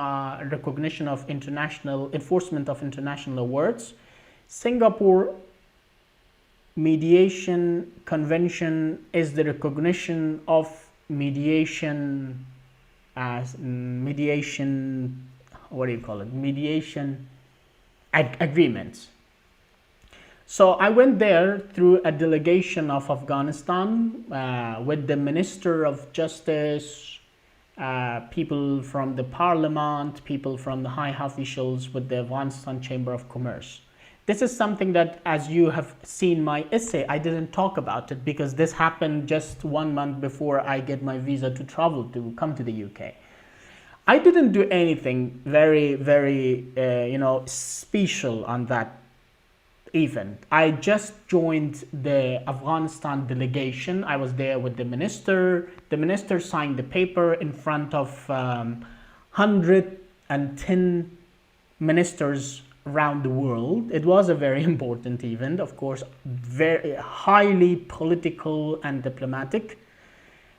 recognition of international enforcement of international awards. Singapore Mediation Convention is the recognition of mediation as mediation, what do you call it? Mediation agreements. So I went there through a delegation of Afghanistan with the Minister of Justice, people from the Parliament, people from the high officials with the Afghanistan Chamber of Commerce. This is something that, as you have seen my essay, I didn't talk about it because this happened just 1 month before I get my visa to travel to come to the UK. I didn't do anything very, very, special on that event. I just joined the Afghanistan delegation. I was there with the minister. The minister signed the paper in front of 110 ministers around the world. It was a very important event, of course, very highly political and diplomatic.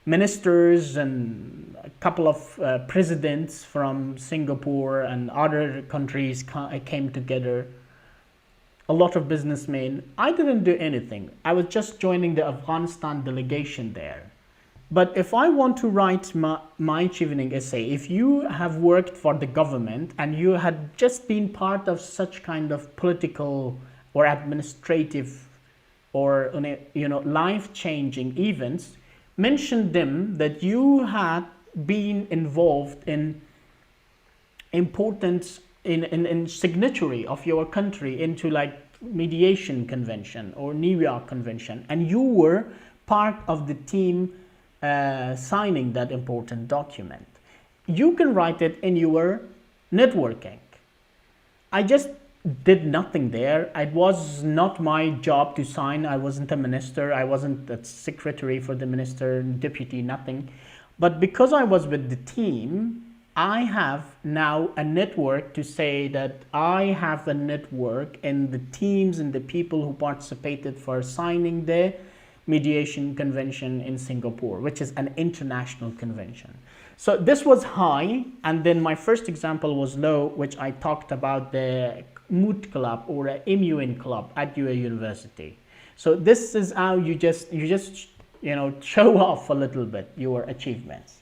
Ministers and a couple of presidents from Singapore and other countries came together. A lot of businessmen. I didn't do anything. I was just joining the Afghanistan delegation there. But if I want to write my Chevening essay, if you have worked for the government and you had just been part of such kind of political or administrative or life-changing events, mention them that you had been involved in important in signatory of your country into like mediation convention or New York Convention, and you were part of the team signing that important document. You can write it in your networking. I just did nothing there. It was not my job to sign. I wasn't a minister. I wasn't a secretary for the minister, deputy, nothing. But because I was with the team, I have now a network to say that I have a network in the teams and the people who participated for signing the mediation convention in Singapore, which is an international convention. So this was high, and then my first example was low, which I talked about the mood club or a MUN club at your university. So this is how you just show off a little bit your achievements.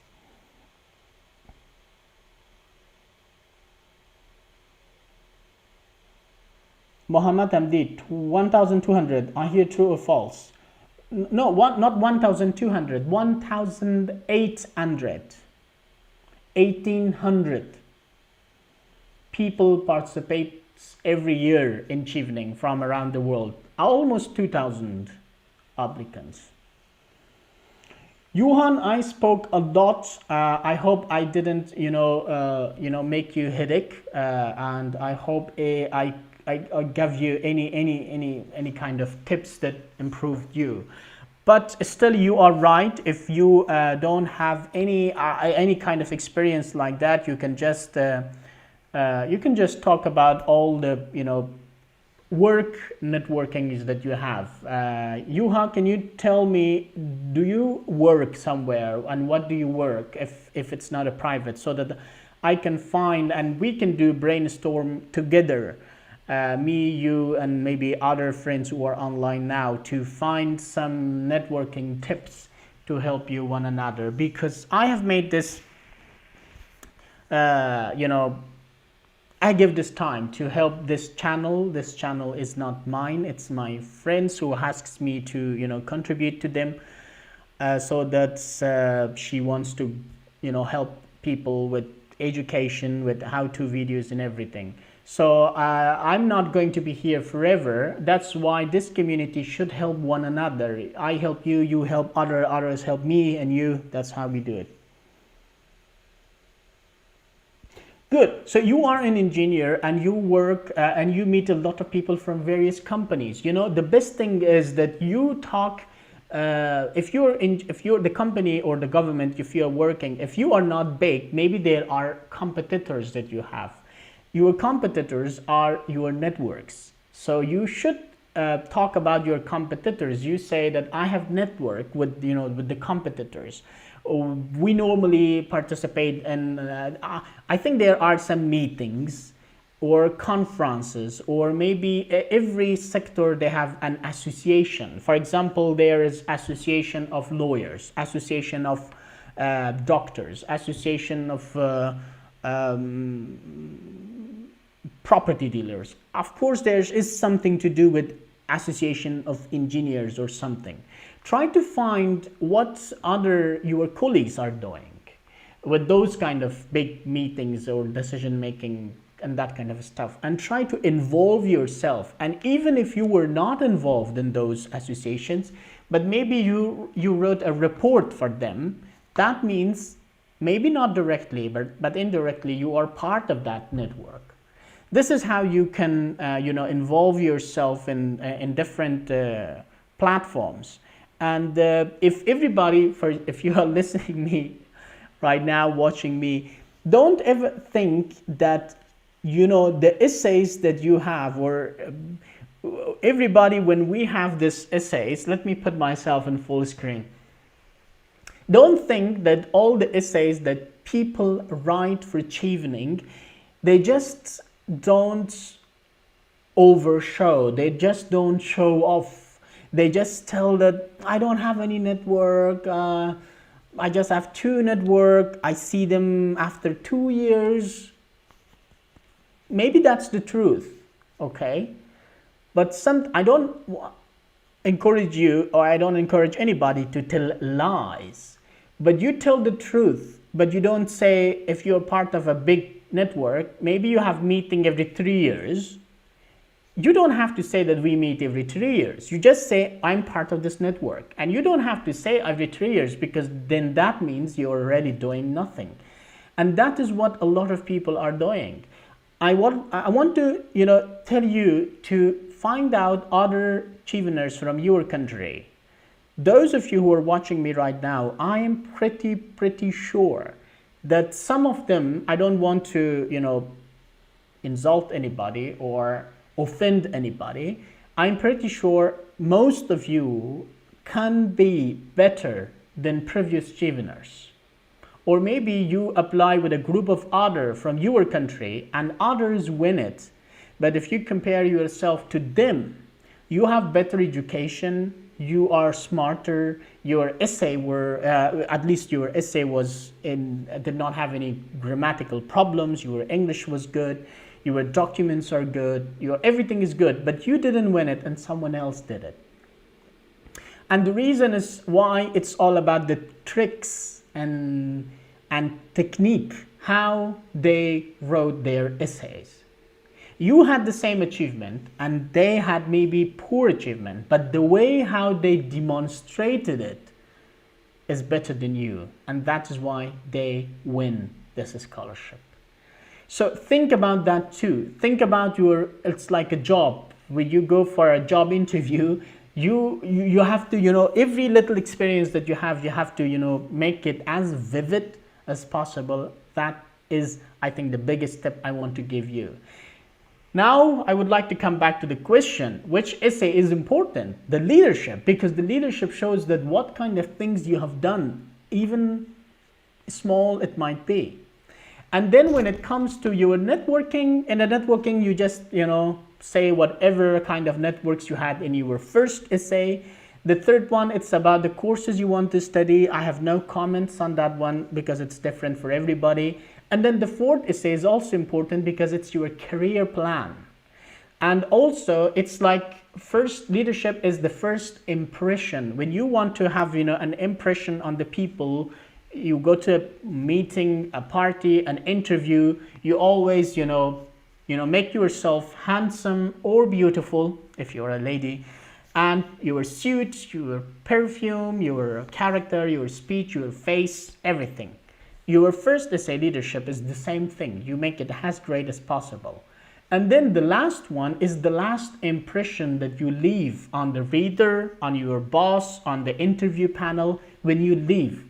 Mohammed Hamdi, 1,200. I hear true or false. No, not 1,200, 1,800. 1,800 people participate every year in Chevening from around the world. Almost 2,000 applicants. Johan, I spoke a lot. I hope I didn't, make you headache, and I hope I gave you any kind of tips that improved you. But still, you are right. If you don't have any kind of experience like that, you can just talk about all the work networking that you have. Juha, can you tell me, do you work somewhere, and what do you work if it's not a private, so that I can find and we can do brainstorm together, me, you, and maybe other friends who are online now, to find some networking tips to help you one another, because I have made this I give this time to help this channel. This channel is not mine, it's my friends who asks me to contribute to them, so that she wants to help people with education, with how-to videos and everything. So I'm not going to be here forever. That's why this community should help one another. I help you, you help others help me, and you. That's how we do it. Good. So you are an engineer and you work and you meet a lot of people from various companies. The best thing is that you talk. If you're the company or the government, if you're working, if you are not big, maybe there are competitors that you have. Your competitors are your networks. So you should talk about your competitors. You say that I have network with with the competitors. We normally participate in, I think there are some meetings or conferences, or maybe every sector they have an association. For example, there is association of lawyers, association of doctors, association of property dealers. Of course, there is something to do with association of engineers or something. Try to find what your colleagues are doing with those kind of big meetings or decision making and that kind of stuff, and try to involve yourself. And even if you were not involved in those associations, but maybe you wrote a report for them, that means maybe not directly but indirectly you are part of that network. This is how you can involve yourself in different platforms. And if everybody, if you are listening me right now, watching me, don't ever think that the essays that you have, or everybody, when we have these essays, let me put myself in full screen. Don't think that all the essays that people write for Chevening, they just don't overshow, they just don't show off. They just tell that I don't have any network, I just have 2 network, I see them after 2 years. Maybe that's the truth, okay? But I don't encourage you, or I don't encourage anybody to tell lies. But you tell the truth, but you don't say, if you're part of a big network, maybe you have meeting every 3 years. You don't have to say that we meet every 3 years. You just say, I'm part of this network. And you don't have to say every 3 years, because then that means you're already doing nothing. And that is what a lot of people are doing. I want to tell you to find out other Cheveners from your country. Those of you who are watching me right now, I am pretty sure that some of them, I don't want to insult anybody or offend anybody, I'm pretty sure most of you can be better than previous Cheveners. Or maybe you apply with a group of others from your country and others win it. But if you compare yourself to them, you have better education, you are smarter, your essay at least your essay did not have any grammatical problems, your English was good, your documents are good, everything is good, but you didn't win it and someone else did it. And the reason is why it's all about the tricks and technique, how they wrote their essays. You had the same achievement and they had maybe poor achievement, but the way how they demonstrated it is better than you, and that is why they win this scholarship. So think about that too. Think about it's like a job. When you go for a job interview, you have to, every little experience that you have to, make it as vivid as possible. That is, I think, the biggest tip I want to give you. Now, I would like to come back to the question, which essay is important? The leadership, because the leadership shows that what kind of things you have done, even small it might be. And then when it comes to your networking, in the networking, you just, say whatever kind of networks you had in your first essay. The third one, it's about the courses you want to study. I have no comments on that one because it's different for everybody. And then the fourth essay is also important because it's your career plan. And also it's like first leadership is the first impression. When you want to have, an impression on the people, you go to a meeting, a party, an interview, you always, make yourself handsome or beautiful if you're a lady, and your suit, your perfume, your character, your speech, your face, everything. Your first essay leadership is the same thing. You make it as great as possible. And then the last one is the last impression that you leave on the reader, on your boss, on the interview panel when you leave.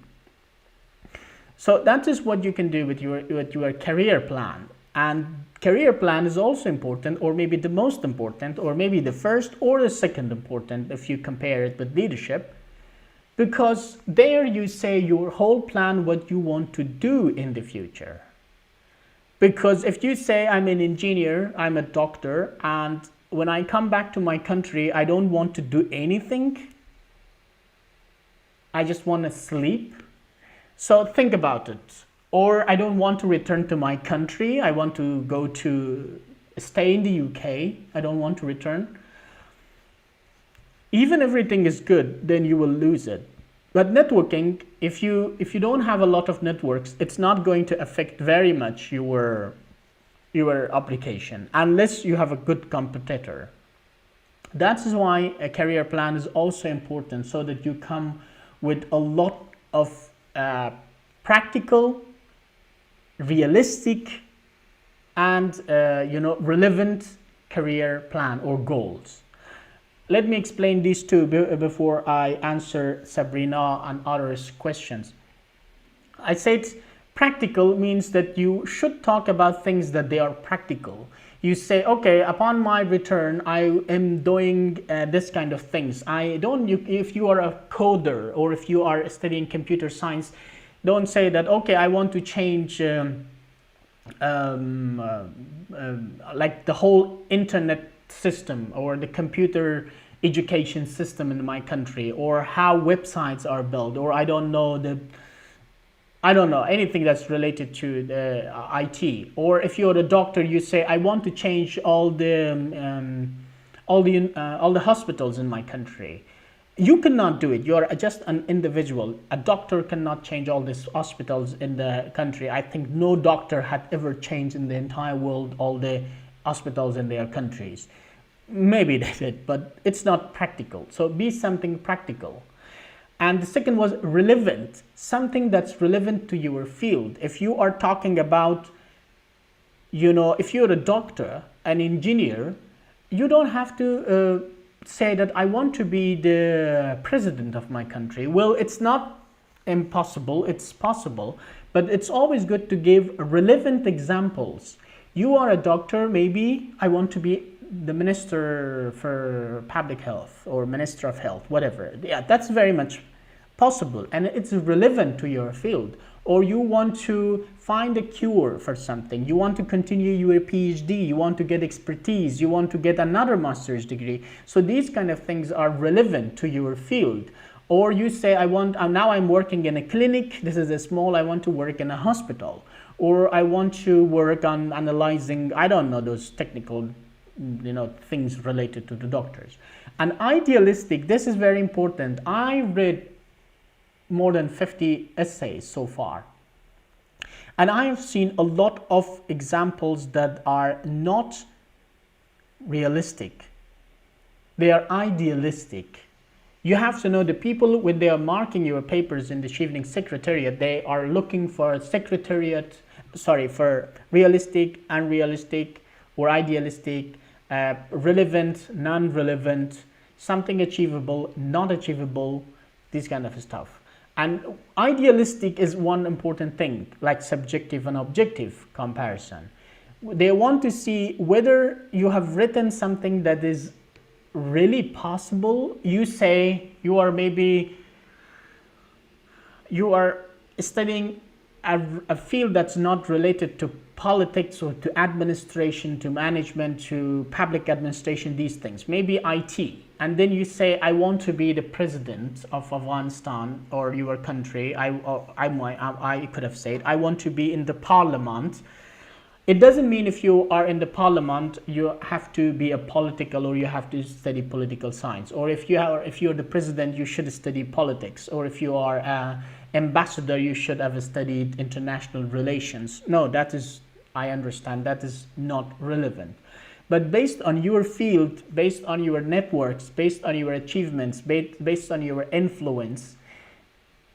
So that is what you can do with your career plan. And career plan is also important, or maybe the most important, or maybe the first or the second important if you compare it with leadership. Because there you say your whole plan, what you want to do in the future. Because if you say, I'm an engineer, I'm a doctor, and when I come back to my country, I don't want to do anything. I just want to sleep. So think about it. Or I don't want to return to my country. I want to stay in the UK. I don't want to return. Even everything is good, then you will lose it. But networking, if you don't have a lot of networks, it's not going to affect very much your application unless you have a good competitor. That is why a career plan is also important, so that you come with a lot of practical, realistic, and relevant career plan or goals. Let me explain these two before I answer Sabrina and others' questions. I said practical means that you should talk about things that they are practical. You say, okay, upon my return, I am doing this kind of things. If you are a coder or if you are studying computer science, don't say that, okay, I want to change like the whole internet system or the computer education system in my country, or how websites are built, or I don't know anything that's related to the IT. Or if you're a doctor, you say, I want to change all the hospitals in my country. You cannot do it. You're just an individual. A doctor cannot change all these hospitals in the country. I think no doctor had ever changed in the entire world all the hospitals in their countries. Maybe they did, but it's not practical. So be something practical. And the second was relevant, something that's relevant to your field. If you are talking about, if you're a doctor, an engineer, you don't have to say that I want to be the president of my country. Well, it's not impossible, it's possible, but it's always good to give relevant examples. You are a doctor, maybe I want to be the minister for public health or minister of health, whatever. Yeah, that's very much possible and it's relevant to your field. Or you want to find a cure for something, you want to continue your PhD, you want to get expertise, you want to get another master's degree. So these kind of things are relevant to your field. Or you say, now I'm working in a clinic, this is a small, I want to work in a hospital. Or I want to work on analyzing, I don't know, those technical things related to the doctors. And idealistic, this is very important. I read more than 50 essays so far, and I have seen a lot of examples that are not realistic. They are idealistic. You have to know the people, when they are marking your papers in the Chevening Secretariat, they are looking for for realistic, unrealistic, or idealistic, relevant, non-relevant, something achievable, not achievable, this kind of stuff. And idealistic is one important thing, like subjective and objective comparison. They want to see whether you have written something that is really possible. You say you are studying a field that's not related to politics or to administration, to management, to public administration, these things, maybe IT. And then you say, I want to be the president of Afghanistan or your country. I could have said, I want to be in the parliament. It doesn't mean if you are in the parliament, you have to be a political, or you have to study political science. Or if you're the president, you should study politics. Or if you are an ambassador, you should have studied international relations. No, I understand, that is not relevant. But based on your field, based on your networks, based on your achievements, based on your influence,